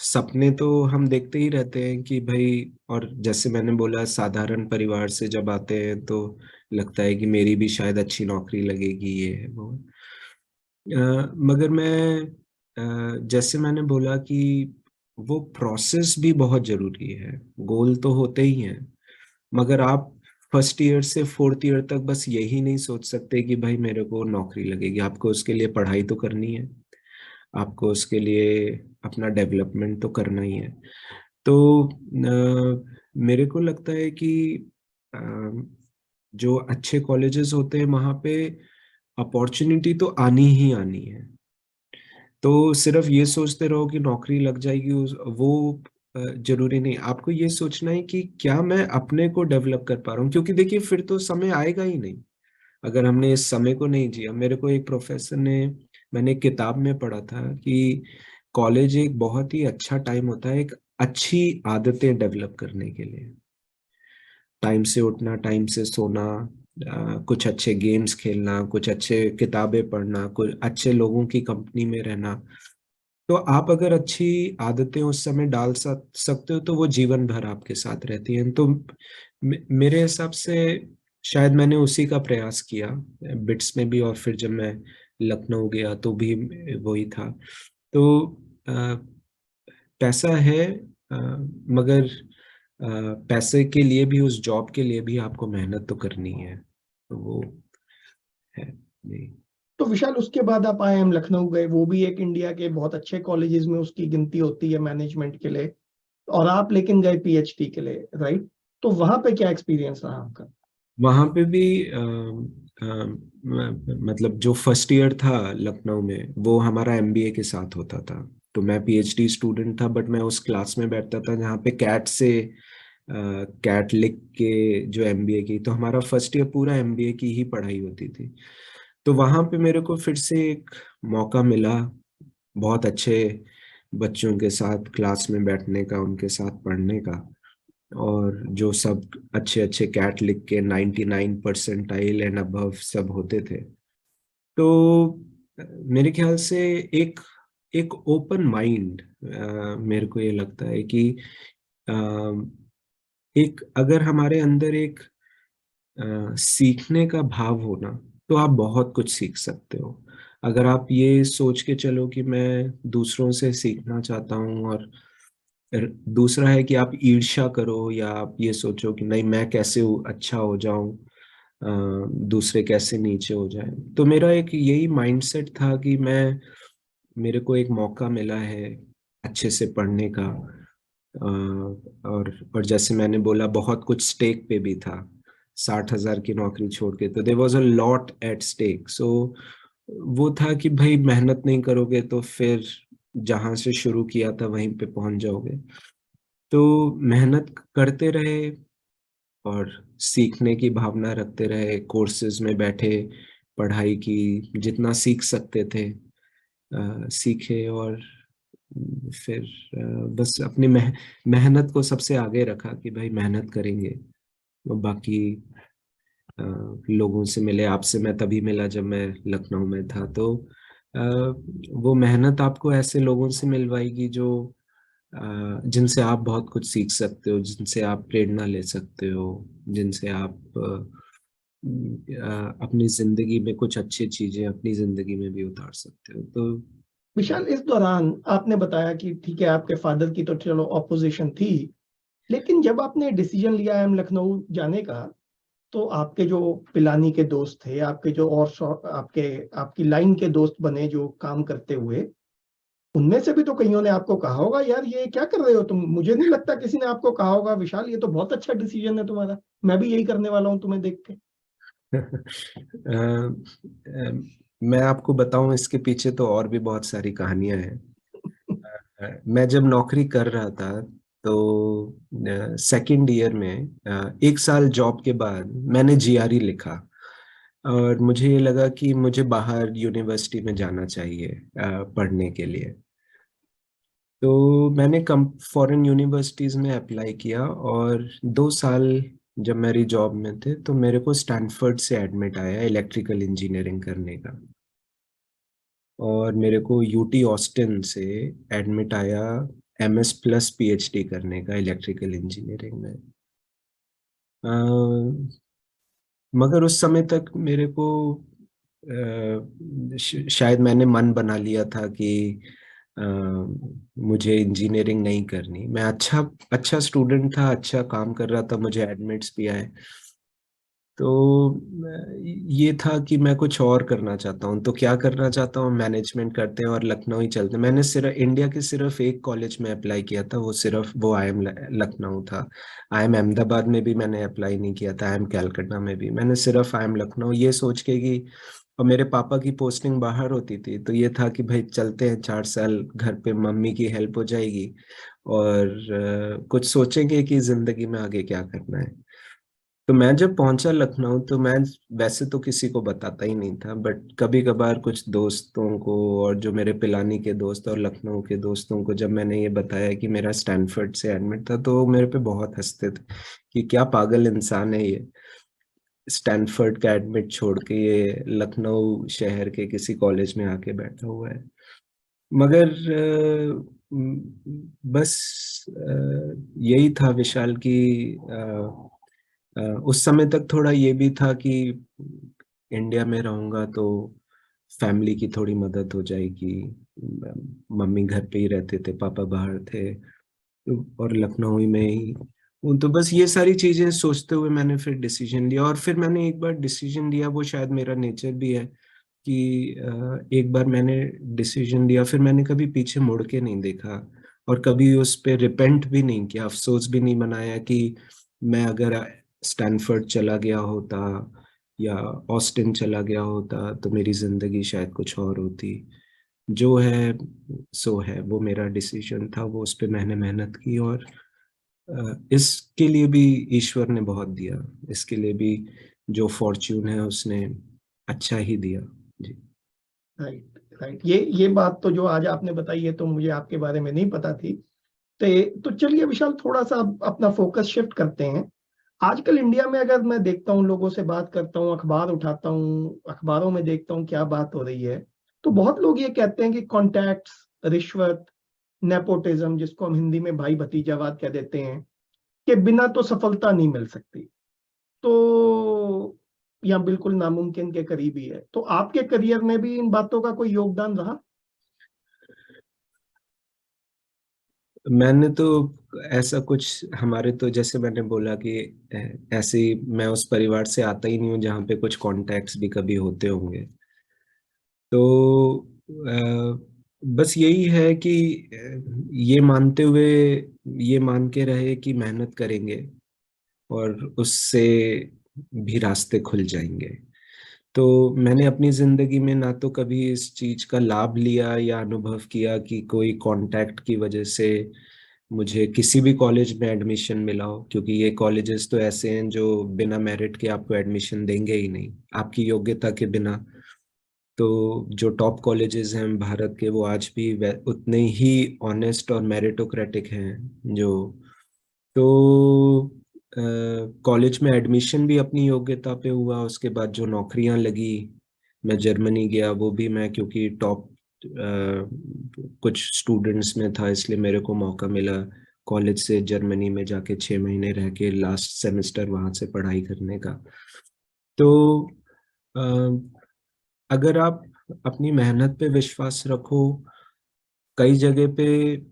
सपने तो हम देखते ही रहते हैं कि भाई, और जैसे मैंने बोला साधारण परिवार से जब आते हैं तो लगता है कि मेरी भी शायद अच्छी नौकरी लगेगी, ये है वो है। मगर मैं जैसे मैंने बोला कि वो प्रोसेस भी बहुत जरूरी है। गोल तो होते ही हैं, मगर आप फर्स्ट ईयर से फोर्थ ईयर तक बस यही नहीं सोच सकते कि भाई मेरे को नौकरी लगेगी। आपको उसके लिए पढ़ाई तो करनी है, आपको उसके लिए अपना डेवलपमेंट तो करना ही है। तो मेरे को लगता है कि अ, जो अच्छे कॉलेजेस होते हैं वहाँ पे अपॉर्चुनिटी तो आनी ही आनी है। तो सिर्फ ये सोचते रहो कि नौकरी लग जाएगी वो जरूरी नहीं। आपको ये सोचना है कि क्या मैं अपने को डेवलप कर पा रहा हूँ, क्योंकि देखिए फिर तो समय आएगा ही नहीं अगर हमने इस समय को नहीं जिया। मेरे को एक प्रोफेसर ने, मैंने एक किताब में पढ़ा था कि कॉलेज एक बहुत ही अच्छा टाइम होता है एक अच्छी आदतें डेवलप करने के लिए। टाइम से उठना, टाइम से सोना, कुछ अच्छे गेम्स खेलना, कुछ अच्छे किताबें पढ़ना, कुछ अच्छे लोगों की कंपनी में रहना। तो आप अगर अच्छी आदतें उस समय डाल सकते हो तो वो जीवन भर आपके साथ रहती हैं। तो मेरे हिसाब से शायद मैंने उसी का प्रयास किया बिट्स में भी, और फिर जब मैं लखनऊ गया तो भी वही था। तो अ, पैसा है, मगर पैसे के लिए भी, उस जॉब के लिए भी आपको मेहनत तो करनी है, तो वो है। नहीं। तो विशाल, उसके बाद आप IIM लखनऊ गए, वो भी एक इंडिया के बहुत अच्छे कॉलेजेस में उसकी गिनती होती है मैनेजमेंट के लिए, और आप लेकिन गए PhD के लिए, राइट? तो वहां पे क्या एक्सपीरियंस रहा आपका? वहाँ पे भी मतलब जो फर्स्ट ईयर था लखनऊ में वो हमारा एमबीए के साथ होता था। तो मैं पीएचडी स्टूडेंट था, बट मैं उस क्लास में बैठता था जहाँ पे कैट से कैट लिख के जो एमबीए की, तो हमारा फर्स्ट ईयर पूरा एमबीए की ही पढ़ाई होती थी। तो वहाँ पे मेरे को फिर से एक मौका मिला बहुत अच्छे बच्चों के साथ क्लास में बैठने का, उनके साथ पढ़ने का। और जो सब अच्छे अच्छे कैट लिख के 99 परसेंटाइल एंड अबव सब होते थे। तो मेरे ख्याल से एक एक ओपन माइंड, मेरे को ये लगता है कि अ, एक अगर हमारे अंदर एक सीखने का भाव होना, तो आप बहुत कुछ सीख सकते हो। अगर आप ये सोच के चलो कि मैं दूसरों से सीखना चाहता हूँ, और दूसरा है कि आप ईर्ष्या करो या आप ये सोचो कि नहीं मैं कैसे अच्छा हो जाऊं, दूसरे कैसे नीचे हो जाए। तो मेरा एक यही माइंडसेट था कि मैं, मेरे को एक मौका मिला है अच्छे से पढ़ने का। और जैसे मैंने बोला बहुत कुछ स्टेक पे भी था। 60,000 की नौकरी छोड़ के, तो there was a lot at stake. So वो था कि भाई मेहनत नहीं करोगे तो फिर जहां से शुरू किया था वहीं पे पहुंच जाओगे। तो मेहनत करते रहे और सीखने की भावना रखते रहे, कोर्सेज में बैठे, पढ़ाई की, जितना सीख सकते थे सीखे। और फिर बस अपनी मेहनत को सबसे आगे रखा कि भाई मेहनत करेंगे। वो बाकी अ, लोगों से मिले, आपसे मैं तभी मिला जब मैं लखनऊ में था। तो अ, वो मेहनत आपको ऐसे लोगों से मिलवाएगी जो जिनसे आप बहुत कुछ सीख सकते हो, जिनसे आप प्रेरणा ले सकते हो, जिनसे आप अपनी जिंदगी में कुछ अच्छी चीजें अपनी जिंदगी में भी उतार सकते हो। तो विशाल, इस दौरान आपने बताया कि ठीक है, आपके फादर की तो चलो ऑपोजिशन थी, लेकिन जब आपने डिसीजन लिया IIM लखनऊ जाने का, तो आपके जो पिलानी के दोस्त थे, आपके जो और आपके आपकी लाइन के दोस्त बने जो काम करते हुए, उनमें से भी तो कईयों ने आपको कहा होगा यार ये क्या कर रहे हो तुम। मुझे नहीं लगता किसी ने आपको कहा होगा विशाल ये तो बहुत अच्छा डिसीजन है तुम्हारा, मैं भी यही करने वाला हूं तुम्हें देख के। मैं आपको बताऊं इसके पीछे तो और भी बहुत सारी कहानियां हैं। मैं जब नौकरी कर रहा था तो सेकंड ईयर में, एक साल जॉब के बाद मैंने जीआरई लिखा। और मुझे ये लगा कि मुझे बाहर यूनिवर्सिटी में जाना चाहिए पढ़ने के लिए। तो मैंने कम फॉरेन यूनिवर्सिटीज में अप्लाई किया, और 2 साल जब मेरी जॉब में थे तो मेरे को स्टैनफोर्ड से एडमिट आया इलेक्ट्रिकल इंजीनियरिंग करने का। और मेरे को यूटी ऑस्टिन से एडमिट आया MS प्लस PhD करने का इलेक्ट्रिकल इंजीनियरिंग में। मगर उस समय तक मेरे को शायद मैंने मन बना लिया था कि अ, मुझे इंजीनियरिंग नहीं करनी। मैं अच्छा अच्छा स्टूडेंट था, अच्छा काम कर रहा था, मुझे एडमिट्स भी आए। तो ये था कि मैं कुछ और करना चाहता हूँ। तो क्या करना चाहता हूँ, मैनेजमेंट करते हैं और लखनऊ ही चलते हैं। मैंने सिर्फ इंडिया के सिर्फ एक कॉलेज में अप्लाई किया था, वो सिर्फ वो IIM लखनऊ था। IIM अहमदाबाद में भी मैंने अप्लाई नहीं किया था, IIM कैलकाटा में भी। मैंने सिर्फ IIM लखनऊ, ये सोच के कि, और मेरे पापा की पोस्टिंग बाहर होती थी, तो ये था कि भाई चलते हैं, 4 साल घर पे मम्मी की हेल्प हो जाएगी और कुछ सोचेंगे कि जिंदगी में आगे क्या करना है। तो मैं जब पहुंचा लखनऊ, तो मैं वैसे तो किसी को बताता ही नहीं था, बट कभी कभार कुछ दोस्तों को, और जो मेरे पिलानी के दोस्त और लखनऊ के दोस्तों को जब मैंने ये बताया कि मेरा स्टैनफोर्ड से एडमिट था, तो मेरे पे बहुत हंसते थे कि क्या पागल इंसान है ये, स्टैनफोर्ड का एडमिट छोड़ के ये लखनऊ शहर के किसी कॉलेज में आके बैठा हुआ है। मगर बस यही था विशाल की, उस समय तक थोड़ा ये भी था कि इंडिया में रहूंगा तो फैमिली की थोड़ी मदद हो जाएगी। मम्मी घर पे ही रहते थे, पापा बाहर थे, और लखनऊ ही में ही। तो बस ये सारी चीजें सोचते हुए मैंने फिर डिसीजन लिया। और फिर मैंने एक बार डिसीजन लिया, वो शायद मेरा नेचर भी है कि एक बार मैंने डिसीजन लिया, फिर मैंने कभी पीछे मुड़ के नहीं देखा और कभी उस पे रिपेंट भी नहीं किया, अफसोस भी नहीं मनाया कि मैं अगर स्टैनफोर्ड चला गया होता या ऑस्टिन चला गया होता तो मेरी जिंदगी शायद कुछ और होती। जो है सो है, वो मेरा डिसीजन था, वो उस पे मैंने मेहनत की, और इसके लिए भी ईश्वर ने बहुत दिया, इसके लिए भी जो फॉर्च्यून है उसने अच्छा ही दिया। जी। Right, right. ये बात तो जो आज आपने बताई है तो मुझे आपके बारे में नहीं पता थी। तो चलिए विशाल, थोड़ा सा अपना फोकस शिफ्ट करते हैं। आजकल इंडिया में अगर मैं देखता हूँ, लोगों से बात करता हूँ, अखबार उठाता हूँ, अखबारों में देखता हूँ क्या बात हो रही है, तो बहुत लोग ये कहते हैं कि कॉन्टैक्ट्स, रिश्वत, नेपोटिज्म, जिसको हम हिंदी में भाई भतीजावाद कह देते हैं, के बिना तो सफलता नहीं मिल सकती। तो या बिल्कुल नामुमकिन के करीब ही है। तो आपके करियर में भी इन बातों का कोई योगदान रहा? मैंने तो ऐसा कुछ, हमारे तो जैसे मैंने बोला कि ऐसे ही मैं उस परिवार से आता ही नहीं हूँ जहाँ पे कुछ कॉन्टैक्ट्स भी कभी होते होंगे। तो बस यही है कि ये मानते हुए, ये मान के रहे कि मेहनत करेंगे और उससे भी रास्ते खुल जाएंगे। तो मैंने अपनी जिंदगी में ना तो कभी इस चीज का लाभ लिया या अनुभव किया कि कोई कांटेक्ट की वजह से मुझे किसी भी कॉलेज में एडमिशन मिला हो, क्योंकि ये कॉलेजेस तो ऐसे हैं जो बिना मेरिट के आपको एडमिशन देंगे ही नहीं, आपकी योग्यता के बिना। तो जो टॉप कॉलेजेस हैं भारत के, वो आज भी उतने ही ऑनेस्ट और मेरिटोक्रेटिक हैं। जो तो कॉलेज में एडमिशन भी अपनी योग्यता पे हुआ, उसके बाद जो नौकरियां लगी, मैं जर्मनी गया, वो भी मैं क्योंकि टॉप कुछ स्टूडेंट्स में था, इसलिए मेरे को मौका मिला कॉलेज से जर्मनी में जाके 6 महीने रह के लास्ट सेमेस्टर वहां से पढ़ाई करने का। तो अ, अगर आप अपनी मेहनत पे विश्वास रखो, कई जगह पे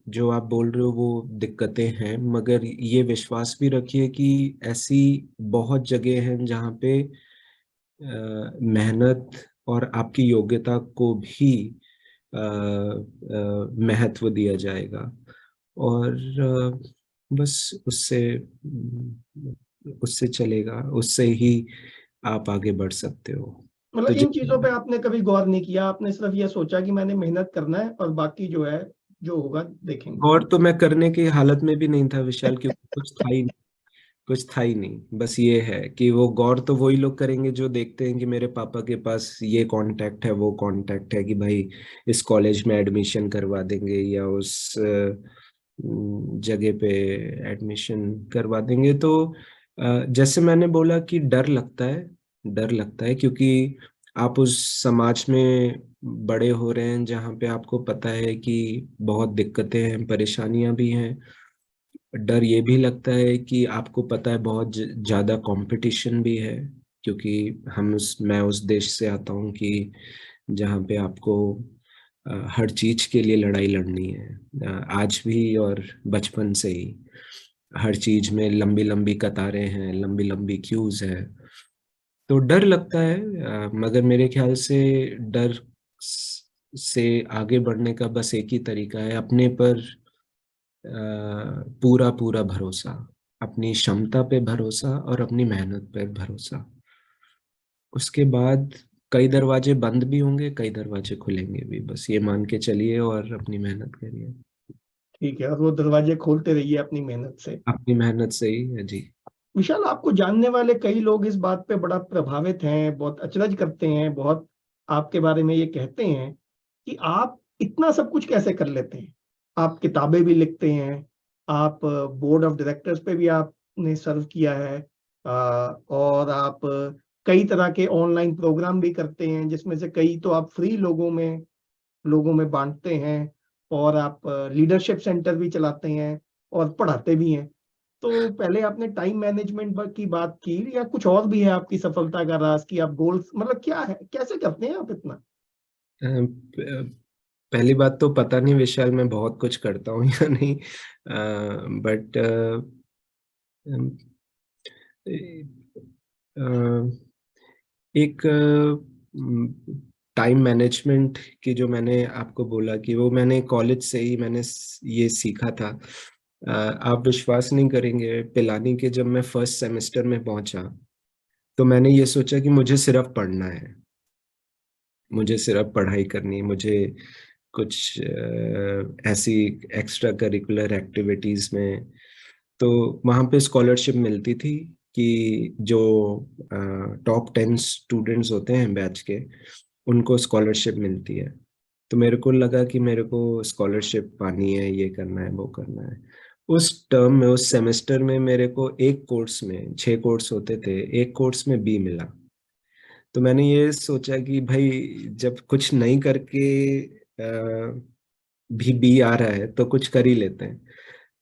जो आप बोल रहे हो वो दिक्कतें हैं, मगर ये विश्वास भी रखिए कि ऐसी बहुत जगह हैं जहाँ पे मेहनत और आपकी योग्यता को भी महत्व दिया जाएगा। और बस उससे उससे चलेगा, उससे ही आप आगे बढ़ सकते हो। मतलब तो इन चीजों पे जितना आपने कभी गौर नहीं किया, आपने सिर्फ ये सोचा कि मैंने मेहनत करना है और बाकी जो है, जो होगा देखेंगे। गौर तो मैं करने की हालत में भी नहीं था विशाल, क्योंकि कुछ था ही नहीं। बस ये है कि वो गौर तो वही लोग करेंगे जो देखते हैं कि मेरे पापा के पास ये कांटेक्ट है, वो कांटेक्ट है, कि भाई इस कॉलेज में एडमिशन करवा देंगे या उस जगह पे एडमिशन करवा देंगे। तो जैसे मैंने बोला कि डर लगता है, डर लगता है क्योंकि आप उस समाज में बड़े हो रहे हैं जहाँ पे आपको पता है कि बहुत दिक्कतें हैं, परेशानियां भी हैं। डर ये भी लगता है कि आपको पता है बहुत ज़्यादा कंपटीशन भी है, क्योंकि मैं उस देश से आता हूँ कि जहाँ पे आपको हर चीज के लिए लड़ाई लड़नी है, आज भी और बचपन से ही। हर चीज में लंबी लंबी कतारें हैं, लंबी लंबी क्यूज है। तो डर लगता है, मगर मेरे ख्याल से डर से आगे बढ़ने का बस एक ही तरीका है, अपने पर पूरा पूरा भरोसा, अपनी क्षमता पे भरोसा और अपनी मेहनत पे भरोसा। उसके बाद कई दरवाजे बंद भी होंगे, कई दरवाजे खुलेंगे भी, बस ये मान के चलिए और अपनी मेहनत करिए। ठीक है, और वो दरवाजे खोलते रहिए अपनी मेहनत से। अपनी मेहनत से ही है जी। विशाल, आपको जानने वाले कई लोग इस बात पे बड़ा प्रभावित हैं, बहुत अचरज करते हैं, बहुत आपके बारे में ये कहते हैं कि आप इतना सब कुछ कैसे कर लेते हैं। आप किताबें भी लिखते हैं, आप बोर्ड ऑफ डायरेक्टर्स पे भी आपने सर्व किया है, और आप कई तरह के ऑनलाइन प्रोग्राम भी करते हैं, जिसमें से कई तो आप फ्री लोगों में बांटते हैं, और आप लीडरशिप सेंटर भी चलाते हैं और पढ़ाते भी हैं। तो पहले आपने टाइम मैनेजमेंट की बात की, या कुछ और भी है आपकी सफलता का राज की आप गोल्स, मतलब क्या है, कैसे करते हैं आप इतना? पहली बात तो पता नहीं विशाल, मैं बहुत कुछ करता हूँ या नहीं, बट एक टाइम मैनेजमेंट की जो मैंने आपको बोला कि वो मैंने कॉलेज से ही मैंने ये सीखा था। आप विश्वास नहीं करेंगे, पिलानी के जब मैं फर्स्ट सेमेस्टर में पहुंचा तो मैंने ये सोचा कि मुझे सिर्फ पढ़ना है, मुझे सिर्फ पढ़ाई करनी है, मुझे कुछ ऐसी एक्स्ट्रा करिकुलर एक्टिविटीज में। तो वहाँ पे स्कॉलरशिप मिलती थी कि जो टॉप 10 स्टूडेंट्स होते हैं बैच के, उनको स्कॉलरशिप मिलती है। तो मेरे को लगा कि मेरे को स्कॉलरशिप पानी है, ये करना है, वो करना है। उस टर्म में, उस सेमेस्टर में मेरे को एक कोर्स में, 6 कोर्स होते थे, एक कोर्स में बी मिला। तो मैंने ये सोचा कि भाई जब कुछ नहीं करके भी बी आ रहा है तो कुछ कर ही लेते हैं।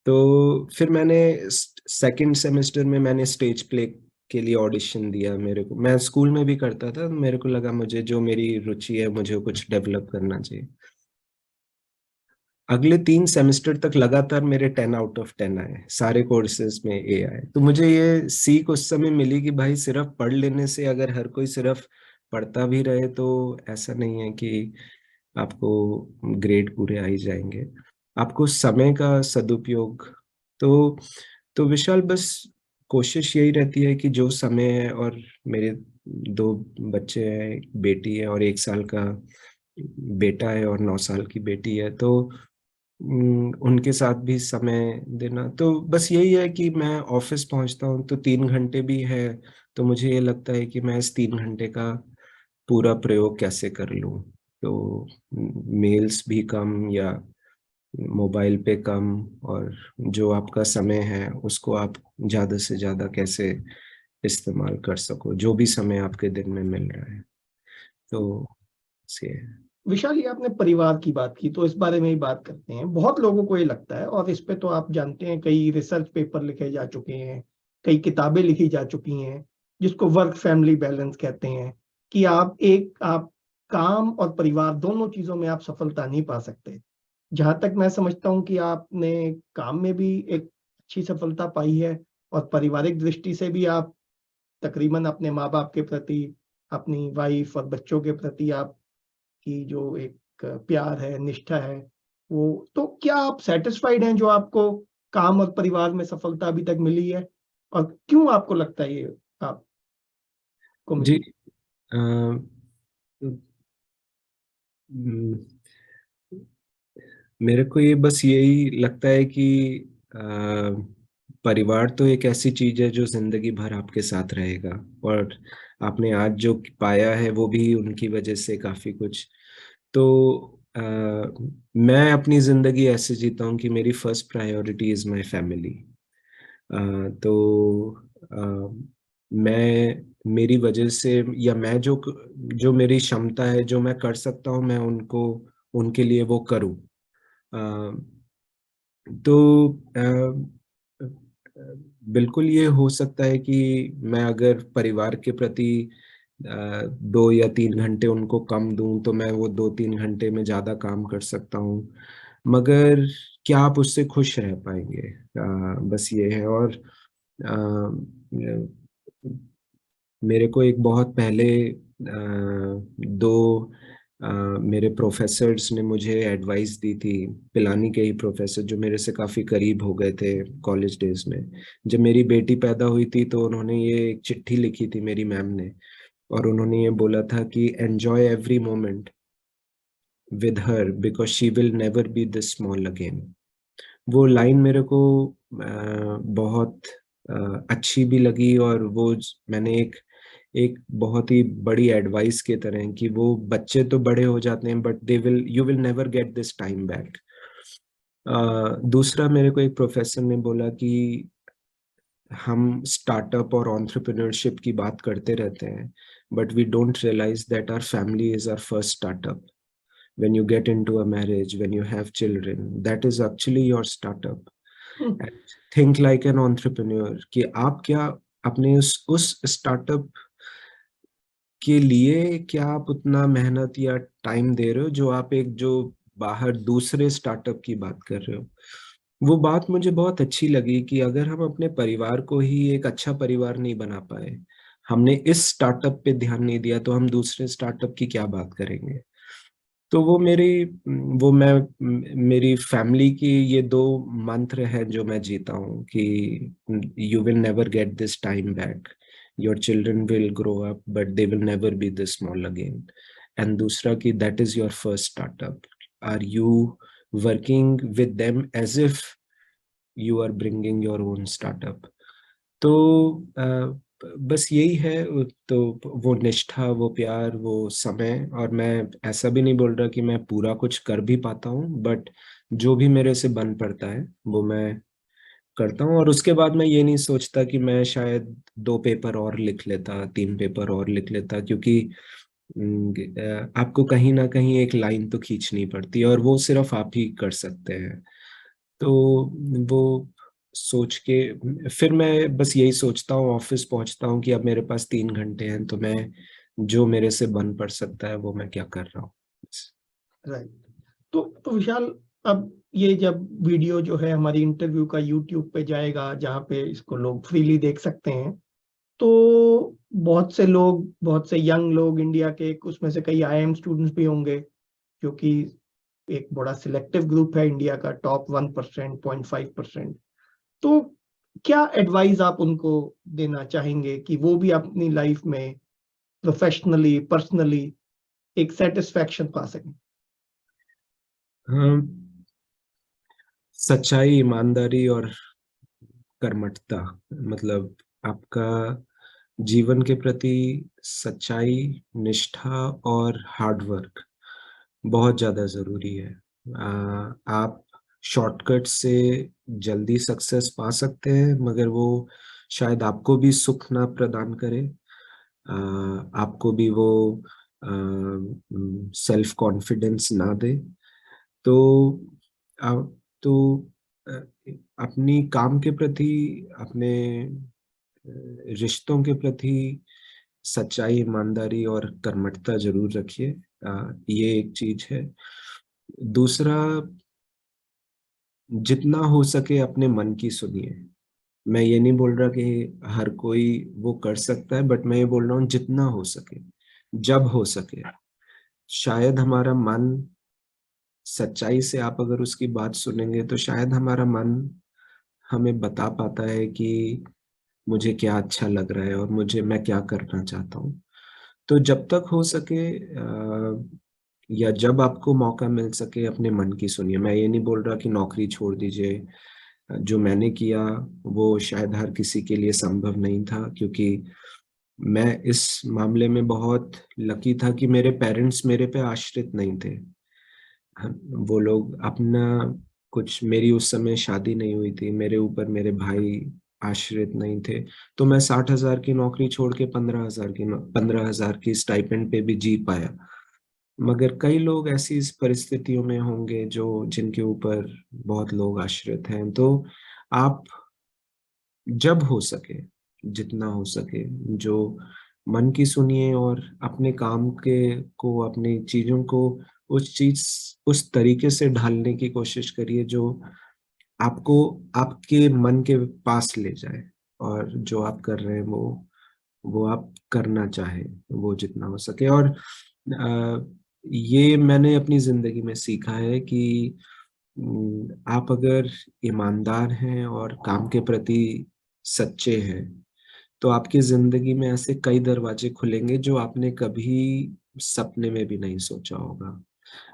तो फिर मैंने सेकंड सेमेस्टर में मैंने स्टेज प्ले के लिए ऑडिशन दिया। मेरे को, मैं स्कूल में भी करता था, मेरे को लगा मुझे जो मेरी रुचि है मुझे कुछ डेवलप करना चाहिए। अगले 3 सेमेस्टर तक लगातार मेरे 10 आउट ऑफ 10 आए, सारे कोर्सेज में ए आए। तो मुझे ये सीख उस समय मिली कि भाई सिर्फ पढ़ लेने से, अगर हर कोई सिर्फ पढ़ता भी रहे तो ऐसा नहीं है कि आपको ग्रेड पूरे आ ही जाएंगे। आपको समय का सदुपयोग, तो विशाल बस कोशिश यही रहती है कि जो समय है, और मेरे 2 बच्चे हैं, एक बेटी है और 1 साल का बेटा है और 9 साल की बेटी है, तो उनके साथ भी समय देना। तो बस यही है कि मैं ऑफिस पहुंचता हूँ तो 3 घंटे भी है, तो मुझे ये लगता है कि मैं इस 3 घंटे का पूरा प्रयोग कैसे कर लूँ। तो मेल्स भी कम, या मोबाइल पे कम, और जो आपका समय है उसको आप ज्यादा से ज्यादा कैसे इस्तेमाल कर सको, जो भी समय आपके दिन में मिल रहा है। तो से विशाल, ये आपने परिवार की बात की, तो इस बारे में ही बात करते हैं। बहुत लोगों को ये लगता है, और इस पे तो आप जानते हैं कई रिसर्च पेपर लिखे जा चुके हैं, कई किताबें लिखी जा चुकी हैं, जिसको वर्क फैमिली बैलेंस कहते हैं, कि आप काम और परिवार दोनों चीजों में आप सफलता नहीं पा सकते। जहां तक मैं समझता हूँ कि आपने काम में भी एक अच्छी सफलता पाई है, और पारिवारिक दृष्टि से भी आप तकरीबन अपने माँ बाप के प्रति, अपनी वाइफ और बच्चों के प्रति आप की जो एक प्यार है, निष्ठा है, वो तो, क्या आप सेटिस्फाइड हैं जो आपको काम और परिवार में सफलता अभी तक मिली है, और क्यों आपको लगता है ये आपको जी, मिली? अ, हम्म, मेरे को ये बस यही लगता है कि अ, परिवार तो एक ऐसी चीज है जो जिंदगी भर आपके साथ रहेगा, और आपने आज जो पाया है वो भी उनकी वजह से काफी कुछ। तो अ, मैं अपनी जिंदगी ऐसे जीता हूँ कि मेरी first priority is my family. तो मेरी वजह से, या मैं जो मेरी क्षमता है, जो मैं कर सकता हूँ, मैं उनके लिए वो करूँ। तो बिल्कुल ये हो सकता है कि मैं अगर परिवार के प्रति 2 या 3 घंटे उनको कम दूं, तो मैं वो 2-3 घंटे में ज्यादा काम कर सकता हूँ। मगर क्या आप उससे खुश रह पाएंगे? बस ये है। और अ, मेरे को एक बहुत पहले दो मेरे प्रोफेसर्स ने मुझे एडवाइस दी थी। पिलानी के ही प्रोफेसर, जो मेरे से काफ़ी करीब हो गए थे कॉलेज डेज में। जब मेरी बेटी पैदा हुई थी तो उन्होंने ये एक चिट्ठी लिखी थी मेरी मैम ने, और उन्होंने ये बोला था कि enjoy every moment with her because she will never be this small again. वो लाइन मेरे को बहुत अच्छी भी लगी, और वो मैंने एक एक बहुत ही बड़ी एडवाइस के तरह, कि वो बच्चे तो बड़े हो जाते हैं but you will never get this time back. दूसरा, मेरे को एक प्रोफेसर ने बोला कि हम स्टार्टअप और एंटरप्रेन्योरशिप की बात करते रहते हैं, but we don't realise that our family is our first startup. when you get into a marriage, when you have children, that is actually your startup. And think like an entrepreneur, कि आप क्या अपने उस startup के लिए क्या आप उतना मेहनत या टाइम दे रहे हो, जो आप एक जो बाहर दूसरे स्टार्टअप की बात कर रहे हो। वो बात मुझे बहुत अच्छी लगी कि अगर हम अपने परिवार को ही एक अच्छा परिवार नहीं बना पाए, हमने इस स्टार्टअप पे ध्यान नहीं दिया, तो हम दूसरे स्टार्टअप की क्या बात करेंगे। तो वो मैं मेरी फैमिली की ये दो मंत्र है जो मैं जीता हूँ, कि you will never get this time back, your children will grow up but they will never be this small again. And दूसरा, कि that is your first startup, are you working with them as if you are bringing your own startup. तो बस यही है। तो वो निष्ठा, वो प्यार, वो समय। और मैं ऐसा भी नहीं बोल रहा कि मैं पूरा कुछ कर भी पाता हूँ, बट जो भी मेरे से बन पड़ता है वो मैं करता हूँ। और उसके बाद मैं ये नहीं सोचता कि मैं शायद 2 पेपर और लिख लेता, 3 पेपर और लिख लेता, क्योंकि आपको कहीं ना कहीं एक लाइन तो खींचनी पड़ती है, और वो सिर्फ आप ही कर सकते हैं। तो वो सोच के फिर मैं बस यही सोचता हूँ, ऑफिस पहुंचता हूँ कि अब मेरे पास 3 घंटे हैं, तो मैं जो मेरे से बन पड़ सकता है वो मैं क्या कर रहा हूँ। राइट। तो विशाल, अब ये जब वीडियो जो है हमारी इंटरव्यू का यूट्यूब पे जाएगा, जहाँ पे इसको लोग फ्रीली देख सकते हैं, तो बहुत से लोग, बहुत से यंग लोग इंडिया के, उसमें से कई IIM स्टूडेंट्स भी होंगे, क्योंकि एक बड़ा सिलेक्टिव ग्रुप है इंडिया का, टॉप 1%, 0.5%। तो क्या एडवाइस आप उनको देना चाहेंगे कि वो भी अपनी लाइफ में प्रोफेशनली, पर्सनली एक सेटिस्फैक्शन पा सकें? हाँ, सच्चाई, ईमानदारी और कर्मठता, मतलब आपका जीवन के प्रति सच्चाई, निष्ठा और हार्ड वर्क बहुत ज्यादा जरूरी है। आप शॉर्टकट से जल्दी सक्सेस पा सकते हैं, मगर वो शायद आपको भी सुख ना प्रदान करे, आपको भी वो सेल्फ कॉन्फिडेंस ना दे। तो आप तो अ, अपनी काम के प्रति, अपने रिश्तों के प्रति सच्चाई, ईमानदारी और कर्मठता जरूर रखिए। ये एक चीज है। दूसरा, जितना हो सके अपने मन की सुनिए। मैं ये नहीं बोल रहा कि हर कोई वो कर सकता है, बट मैं ये बोल रहा हूँ जितना हो सके, जब हो सके। शायद हमारा मन, सच्चाई से आप अगर उसकी बात सुनेंगे, तो शायद हमारा मन हमें बता पाता है कि मुझे क्या अच्छा लग रहा है और मैं क्या करना चाहता हूँ। तो जब तक हो सके, या जब आपको मौका मिल सके, अपने मन की सुनिए। मैं ये नहीं बोल रहा कि नौकरी छोड़ दीजिए। जो मैंने किया वो शायद हर किसी के लिए संभव नहीं था, क्योंकि मैं इस मामले में बहुत लकी था कि मेरे पेरेंट्स मेरे पे आश्रित नहीं थे। वो लोग अपना कुछ, मेरी उस समय शादी नहीं हुई थी, मेरे ऊपर मेरे भाई आश्रित नहीं थे, तो मैं 60,000 की नौकरी छोड़ के 15,000 की स्टाइपेंड पे भी जी पाया। मगर कई लोग ऐसी इस परिस्थितियों में होंगे जो जिनके ऊपर बहुत लोग आश्रित हैं। तो आप जब हो सके, जितना हो सके, जो मन की सुनिए और अपने काम के को, अपनी चीजों को उस तरीके से ढालने की कोशिश करिए जो आपको आपके मन के पास ले जाए, और जो आप कर रहे हैं वो आप करना चाहें, वो जितना हो सके। और ये मैंने अपनी जिंदगी में सीखा है कि आप अगर ईमानदार हैं और काम के प्रति सच्चे हैं, तो आपकी जिंदगी में ऐसे कई दरवाजे खुलेंगे जो आपने कभी सपने में भी नहीं सोचा होगा।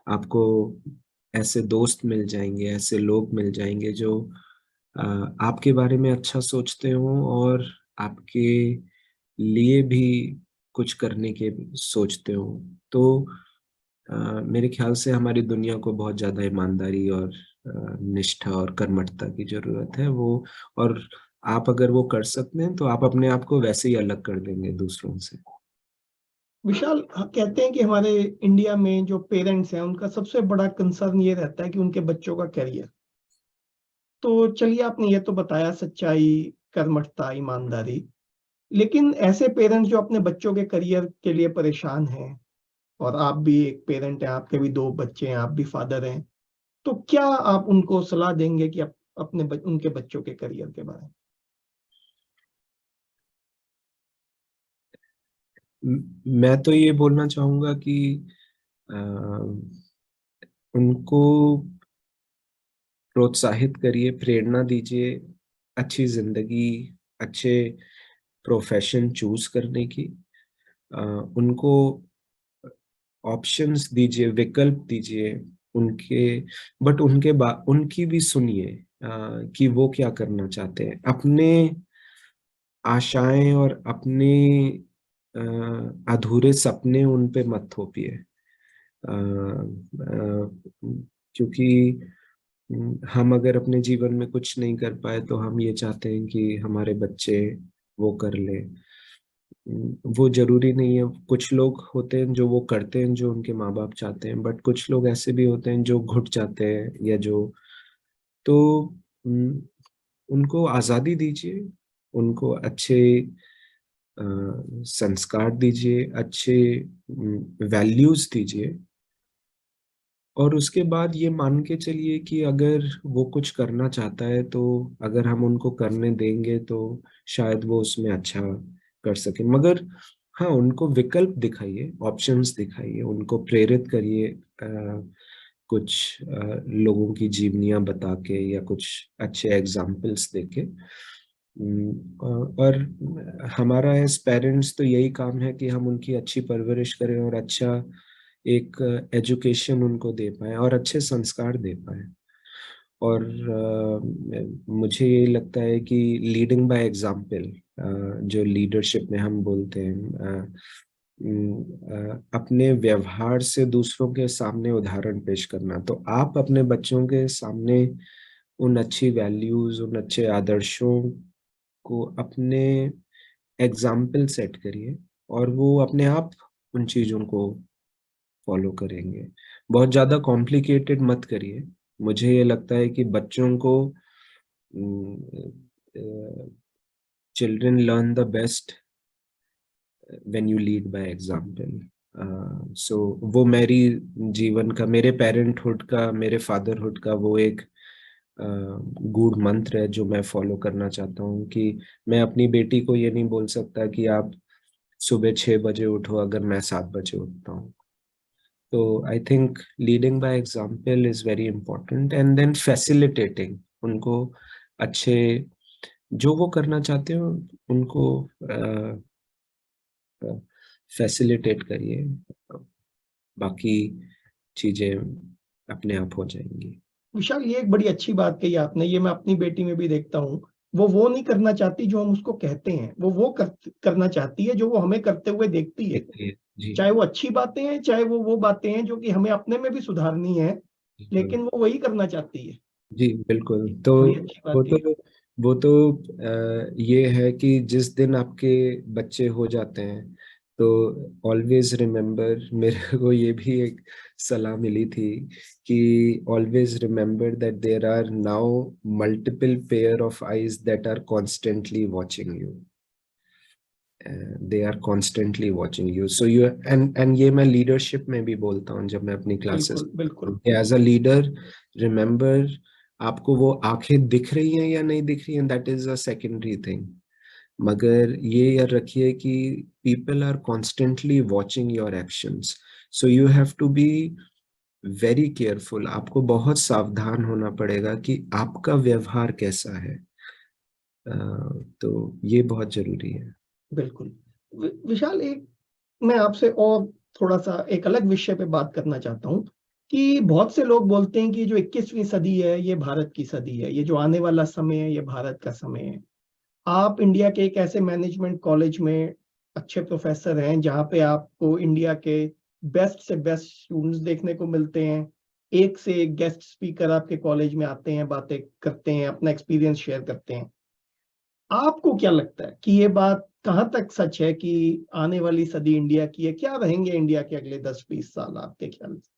आपको ऐसे दोस्त मिल जाएंगे, ऐसे लोग मिल जाएंगे जो अ, आपके बारे में अच्छा सोचते हो और आपके लिए भी कुछ करने के सोचते हो। तो मेरे ख्याल से हमारी दुनिया को बहुत ज्यादा ईमानदारी और निष्ठा और कर्मठता की जरूरत है। वो, और आप अगर वो कर सकते हैं तो आप अपने आप को वैसे ही अलग कर देंगे दूसरों से। विशाल, कहते हैं कि हमारे इंडिया में जो पेरेंट्स हैं उनका सबसे बड़ा कंसर्न ये रहता है कि उनके बच्चों का करियर। तो चलिए, आपने ये तो बताया सच्चाई, कर्मठता, ईमानदारी, लेकिन ऐसे पेरेंट्स जो अपने बच्चों के करियर के लिए परेशान हैं, और आप भी एक पेरेंट हैं, आपके भी 2 बच्चे हैं, आप भी फादर हैं, तो क्या आप उनको सलाह देंगे कि उनके बच्चों के करियर के बारे में? मैं तो ये बोलना चाहूंगा कि अ, उनको प्रोत्साहित करिए, प्रेरणा दीजिए अच्छी जिंदगी, अच्छे प्रोफेशन चूज करने की। उनको ऑप्शंस दीजिए, विकल्प दीजिए उनके, बट उनकी भी सुनिए कि वो क्या करना चाहते हैं। अपने आशाएं और अपने अधूरे सपने उन पे मत थोपिए, क्योंकि हम अगर अपने जीवन में कुछ नहीं कर पाए तो हम ये चाहते हैं कि हमारे बच्चे वो कर ले। वो जरूरी नहीं है। कुछ लोग होते हैं जो वो करते हैं जो उनके माँ बाप चाहते हैं, बट कुछ लोग ऐसे भी होते हैं जो घुट जाते हैं, या जो, तो उनको आज़ादी दीजिए, उनको अच्छे संस्कार दीजिए, अच्छे वैल्यूज दीजिए, और उसके बाद ये मान के चलिए कि अगर वो कुछ करना चाहता है तो अगर हम उनको करने देंगे तो शायद वो उसमें अच्छा कर सके। मगर हाँ, उनको विकल्प दिखाइए, ऑप्शंस दिखाइए, उनको प्रेरित करिए कुछ लोगों की जीवनियां बता के या कुछ अच्छे एग्जाम्पल्स देके। और हमारा एज पेरेंट्स तो यही काम है कि हम उनकी अच्छी परवरिश करें और अच्छा एक एजुकेशन उनको दे पाए और अच्छे संस्कार दे पाए। और मुझे ये लगता है कि लीडिंग बाय एग्जाम्पल, जो लीडरशिप में हम बोलते हैं, अपने व्यवहार से दूसरों के सामने उदाहरण पेश करना। तो आप अपने बच्चों के सामने उन अच्छी वैल्यूज, उन अच्छे आदर्शों को अपने एग्जाम्पल सेट करिए, और वो अपने आप उन चीजों को फॉलो करेंगे। बहुत ज्यादा कॉम्प्लिकेटेड मत करिए। मुझे ये लगता है कि बच्चों को, children learn the best when you lead by example. So वो मेरी जीवन का, मेरे पेरेंटहुड का, मेरे फादरहुड का वो एक गूढ़ मंत्र है जो मैं फॉलो करना चाहता हूँ। कि मैं अपनी बेटी को ये नहीं बोल सकता कि आप सुबह 6 बजे उठो अगर मैं 7 बजे उठता हूँ। तो I think leading by example is very important, and then facilitating उनको अच्छे, जो वो करना चाहते हो उनको फैसिलिटेट करिए, बाकी चीजें अपने आप हो जाएंगी। विशाल, ये एक बड़ी अच्छी बात कही आपने। ये मैं अपनी बेटी में भी देखता हूँ। वो नहीं करना चाहती जो हम उसको कहते हैं, करना चाहती है जो वो हमें करते हुए देखती है। देखिए जी, चाहे वो अच्छी बातें हैं, चाहे वो बातें हैं जो कि हमें अपने में भी सुधारनी है, बिल्कुल। लेकिन वो वही करना चाहती है। जी बिल्कुल। तो बड़ी अच्छी बात वो कही तो वो तो ये है कि जिस दिन आपके बच्चे हो जाते हैं तो ऑलवेज रिमेम्बर, मेरे को ये भी एक सलाह मिली थी कि always remember that there are now multiple pair of eyes that are constantly watching you, they are constantly watching you. So you and ये मैं लीडरशिप में भी बोलता हूँ जब मैं अपनी क्लासेस, बिल्कुल बिल्कुल। एज अ लीडर रिमेम्बर, आपको वो आंखें दिख रही हैं या नहीं दिख रही हैं, that is a secondary thing, मगर ये याद रखिए कि people are constantly watching your actions, so you have to be very careful. आपको बहुत सावधान होना पड़ेगा कि आपका व्यवहार कैसा है। तो ये बहुत जरूरी है। बिल्कुल। विशाल, एक मैं आपसे और थोड़ा सा एक अलग विषय पे बात करना चाहता हूँ कि बहुत से लोग बोलते हैं कि जो 21वीं सदी है ये भारत की सदी है, ये जो आने वाला समय है ये भारत का समय है। आप इंडिया के एक ऐसे मैनेजमेंट कॉलेज में अच्छे प्रोफेसर हैं जहाँ पे आपको इंडिया के बेस्ट से बेस्ट स्टूडेंट्स देखने को मिलते हैं। एक से एक गेस्ट स्पीकर आपके कॉलेज में आते हैं, बातें करते हैं, अपना एक्सपीरियंस शेयर करते हैं। आपको क्या लगता है कि ये बात कहाँ तक सच है कि आने वाली सदी इंडिया की है? क्या रहेंगे इंडिया के अगले 10-20 साल आपके ख्याल से?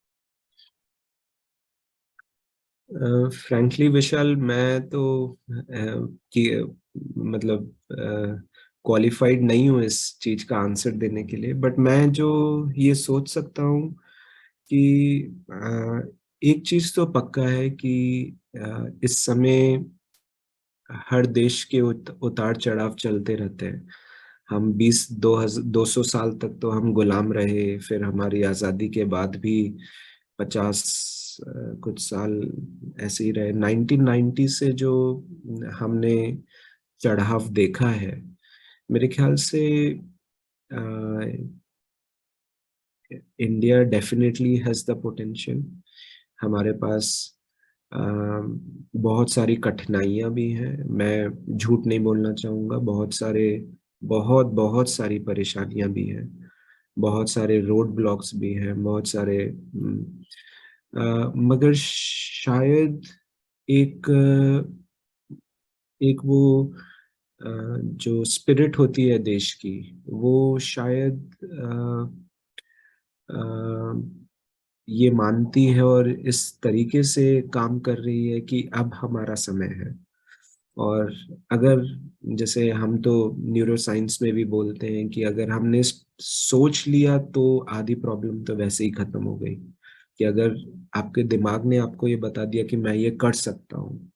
फ्रैंकली विशाल, मैं तो कि मतलब क्वालिफाइड नहीं हूँ इस चीज का आंसर देने के लिए, बट मैं जो ये सोच सकता हूँ कि एक चीज तो पक्का है कि इस समय हर देश के उतार चढ़ाव चलते रहते हैं। हम 200 साल तक तो हम गुलाम रहे, फिर हमारी आज़ादी के बाद भी 50 कुछ साल ऐसे ही रहे। 1990 से जो हमने चढ़ाव देखा है, मेरे ख्याल से India definitely has the potential. हमारे पास अ, बहुत सारी कठिनाइयां भी हैं, मैं झूठ नहीं बोलना चाहूँगा, बहुत बहुत सारी परेशानियां भी हैं, बहुत सारे रोड ब्लॉक्स भी हैं, बहुत सारे मगर शायद एक एक वो जो स्पिरिट होती है देश की, वो शायद ये मानती है और इस तरीके से काम कर रही है कि अब हमारा समय है। और अगर, जैसे हम तो न्यूरो साइंस में भी बोलते हैं कि अगर हमने सोच लिया तो आधी प्रॉब्लम तो वैसे ही खत्म हो गई, कि अगर आपके दिमाग ने आपको ये बता दिया कि मैं ये कर सकता हूँ,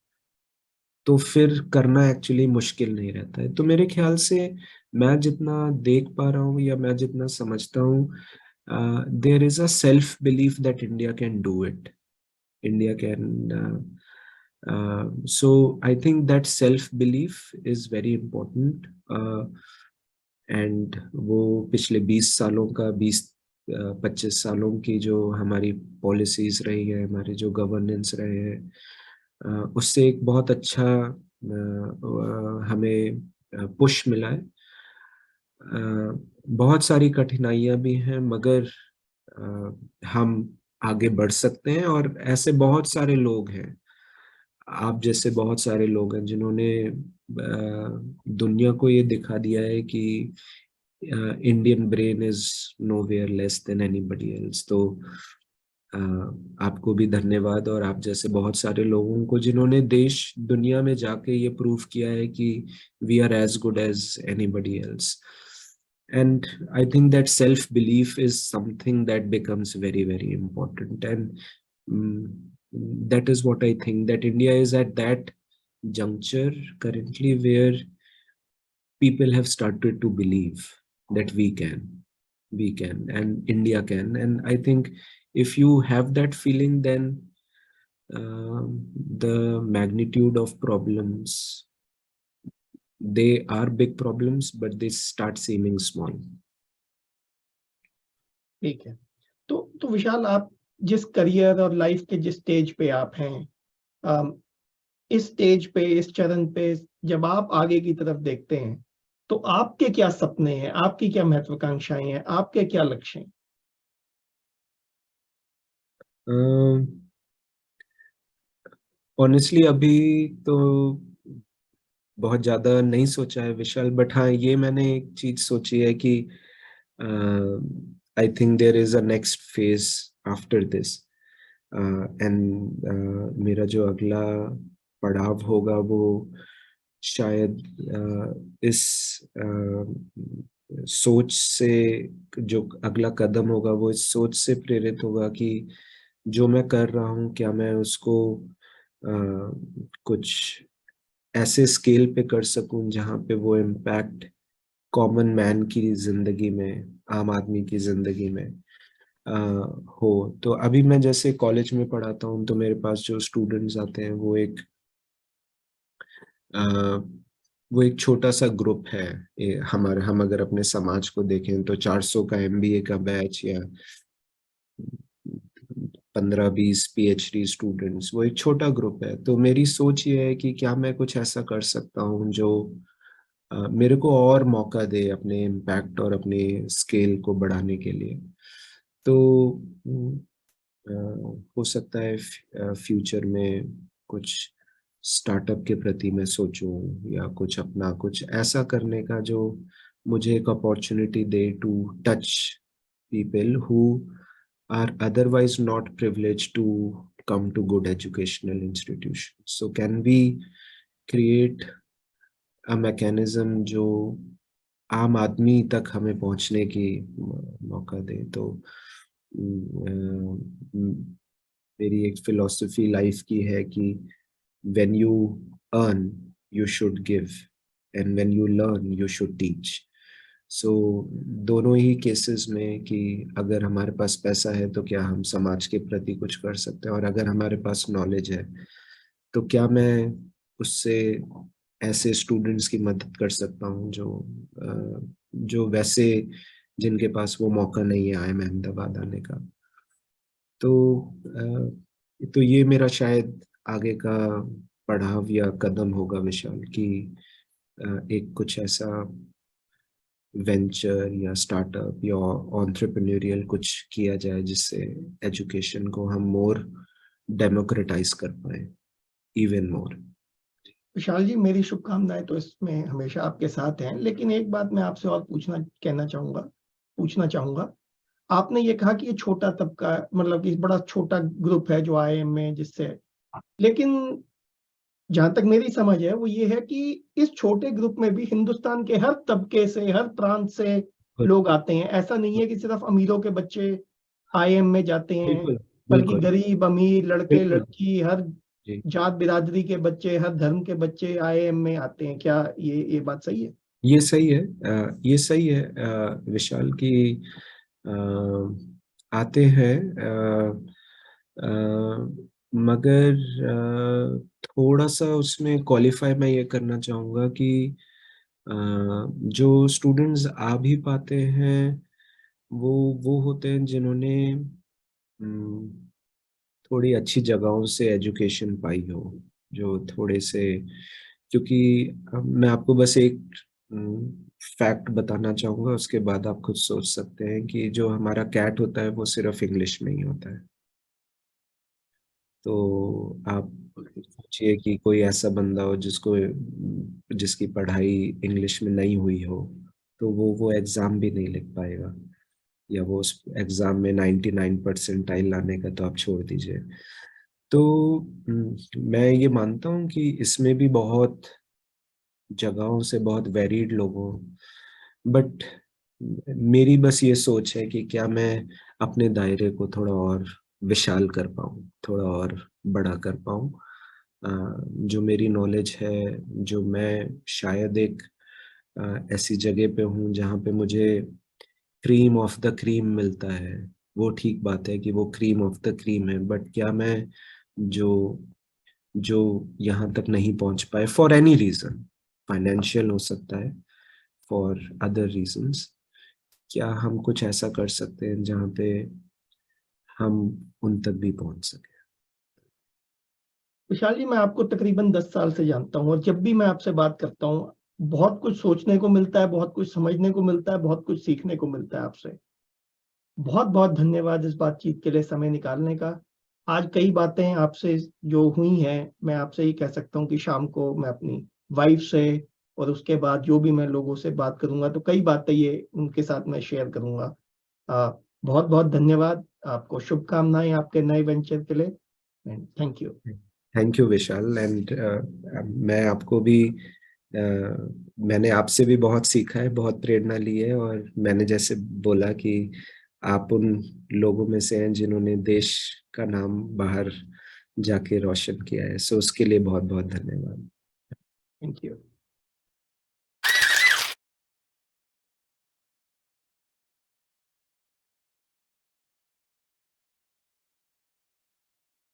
तो फिर करना एक्चुअली मुश्किल नहीं रहता है। तो मेरे ख्याल से मैं जितना देख पा रहा हूँ या मैं जितना समझता हूँ, there is a self belief that India can do it, India can, so I think that self belief is very important, and वो पिछले 20 सालों का 25 सालों की जो हमारी पॉलिसीज रही है, हमारे जो गवर्नेंस रहे हैं, उससे एक बहुत अच्छा हमें पुश मिला है। बहुत सारी कठिनाइयां भी हैं, मगर हम आगे बढ़ सकते हैं, और ऐसे बहुत सारे लोग हैं, आप जैसे बहुत सारे लोग हैं जिन्होंने दुनिया को ये दिखा दिया है कि Indian brain is nowhere less than anybody else. तो अ, आपको भी धन्यवाद, और आप जैसे बहुत सारे लोगों को जिन्होंने देश दुनिया में जाके ये प्रूव किया है कि we are as good as anybody else. And I think that self belief is something that becomes very very important, and mm, that is what I think, that India is at that juncture currently where people have started to believe that we can and India can. And I think if you have that feeling, then the magnitude of problems, they are big problems, but they start seeming small. ठीक है। तो विशाल, आप जिस career और life के जिस stage पे आप हैं, अम, इस स्टेज पे, इस चरण पे जब आप आगे की तरफ देखते हैं, तो आपके क्या सपने हैं, आपकी क्या महत्वाकांक्षाएं हैं, आपके क्या लक्ष्य हैं? ऑनेस्टली अभी तो बहुत ज्यादा नहीं सोचा है विशाल, बट हाँ ये मैंने एक चीज सोची है कि I think there is a next phase after this, and मेरा जो अगला पड़ाव होगा वो शायद इस सोच से, जो अगला कदम होगा वो इस सोच से प्रेरित होगा कि जो मैं कर रहा हूँ क्या मैं उसको कुछ ऐसे स्केल पे कर सकूं जहाँ पे वो इम्पैक्ट कॉमन मैन की जिंदगी में, आम आदमी की जिंदगी में अ, हो। तो अभी मैं जैसे कॉलेज में पढ़ाता हूँ तो मेरे पास जो स्टूडेंट्स आते हैं अ, वो एक छोटा सा ग्रुप है। हम अगर अपने समाज को देखें तो 400 का एमबीए का बैच या 15-20 पीएचडी स्टूडेंट्स, वो एक छोटा ग्रुप है। तो मेरी सोच ये है कि क्या मैं कुछ ऐसा कर सकता हूँ जो मेरे को और मौका दे अपने इम्पैक्ट और अपने स्केल को बढ़ाने के लिए। तो अ, हो सकता है फ्यूचर में कुछ स्टार्टअप के प्रति मैं सोचूं, या कुछ अपना कुछ ऐसा करने का जो मुझे एक अपॉर्चुनिटी दे to touch people who are otherwise not privileged to come to good educational institutions. So can we create a mechanism जो आम आदमी तक हमें पहुंचने की मौका दे? तो मेरी एक फिलॉसफी लाइफ की है कि when you earn you should give, and when you learn you should teach. सो दोनों ही केसेस में कि अगर हमारे पास पैसा है तो क्या हम समाज के प्रति कुछ कर सकते हैं, और अगर हमारे पास नॉलेज है तो क्या मैं उससे ऐसे स्टूडेंट्स की मदद कर सकता हूँ जो वैसे जिनके पास वो मौका नहीं है IIM अहमदाबाद आने का। तो ये मेरा शायद आगे का पड़ाव या कदम होगा विशाल, कि एक कुछ ऐसा वेंचर या स्टार्टअप या एंटरप्रेन्योरियल कुछ किया जाए जिससे एजुकेशन को हम मोर डेमोक्रेटाइज कर पाए, इवन मोर। विशाल जी, मेरी शुभकामनाएं तो इसमें हमेशा आपके साथ हैं, लेकिन एक बात मैं आपसे और पूछना चाहूंगा। आपने ये कहा कि ये छोटा तबका, मतलब कि बड़ा छोटा ग्रुप है जो आईआईएम में, जिससे, लेकिन जहां तक मेरी समझ है वो ये है कि इस छोटे ग्रुप में भी हिंदुस्तान के हर तबके से, हर प्रांत से लोग आते हैं। ऐसा नहीं है कि सिर्फ अमीरों के बच्चे आईएम में जाते हैं, बिल्कुल बल्कि बिल्कुल गरीब अमीर, लड़के बिल्कुल लड़की, हर जी। जात बिरादरी के बच्चे, हर धर्म के बच्चे आईएम में आते हैं। क्या ये बात सही है? ये सही है, ये सही है विशाल की आते हैं, मगर थोड़ा सा उसमें क्वालिफाई मैं ये करना चाहूँगा कि जो स्टूडेंट्स आ भी पाते हैं वो होते हैं जिन्होंने हम्म, थोड़ी अच्छी जगहों से एजुकेशन पाई हो, जो थोड़े से, क्योंकि मैं आपको बस एक फैक्ट बताना चाहूंगा, उसके बाद आप खुद सोच सकते हैं कि जो हमारा कैट होता है वो सिर्फ इंग्लिश में ही होता है। तो आप सोचिए कि कोई ऐसा बंदा हो जिसकी पढ़ाई इंग्लिश में नहीं हुई हो, तो वो एग्जाम भी नहीं लिख पाएगा, या वो उस एग्जाम में 99 परसेंटाइल लाने का तो आप छोड़ दीजिए। तो मैं ये मानता हूँ कि इसमें भी बहुत जगहों से बहुत वेरीड लोगों, बट मेरी बस ये सोच है कि क्या मैं अपने दायरे को थोड़ा और विशाल कर पाऊँ, थोड़ा और बड़ा कर पाऊँ। जो मेरी नॉलेज है, जो मैं शायद एक ऐसी जगह पे हूँ जहाँ पे मुझे क्रीम ऑफ द क्रीम मिलता है। वो ठीक बात है कि वो क्रीम ऑफ द क्रीम है, बट क्या मैं जो जो यहाँ तक नहीं पहुंच पाए फॉर एनी रीजन, फाइनेंशियल हो सकता है, फॉर अदर रीजंस, क्या हम कुछ ऐसा कर सकते हैं जहाँ पे हम उन तक भी पहुंच सके? विशाल जी, मैं आपको तकरीबन 10 साल से जानता हूँ, और जब भी मैं आपसे बात करता हूँ, बहुत कुछ सोचने को मिलता है, बहुत कुछ समझने को मिलता है, बहुत कुछ सीखने को मिलता है आपसे। बहुत बहुत धन्यवाद इस बातचीत के लिए समय निकालने का। आज कई बातें आपसे जो हुई हैं, मैं आपसे ही कह सकता हूँ कि शाम को मैं अपनी वाइफ से, और उसके बाद जो भी मैं लोगों से बात करूंगा तो कई बातें ये उनके साथ मैं शेयर करूंगा। बहुत बहुत धन्यवाद, आपको शुभकामनाएं आपके नए वेंचर के लिए, and thank you. Thank you Vishal. And मैं आपको भी मैंने आपसे भी बहुत सीखा है, बहुत प्रेरणा ली है, और मैंने जैसे बोला कि आप उन लोगों में से हैं जिन्होंने देश का नाम बाहर जाके रोशन किया है, सो उसके लिए बहुत बहुत धन्यवाद। Thank you.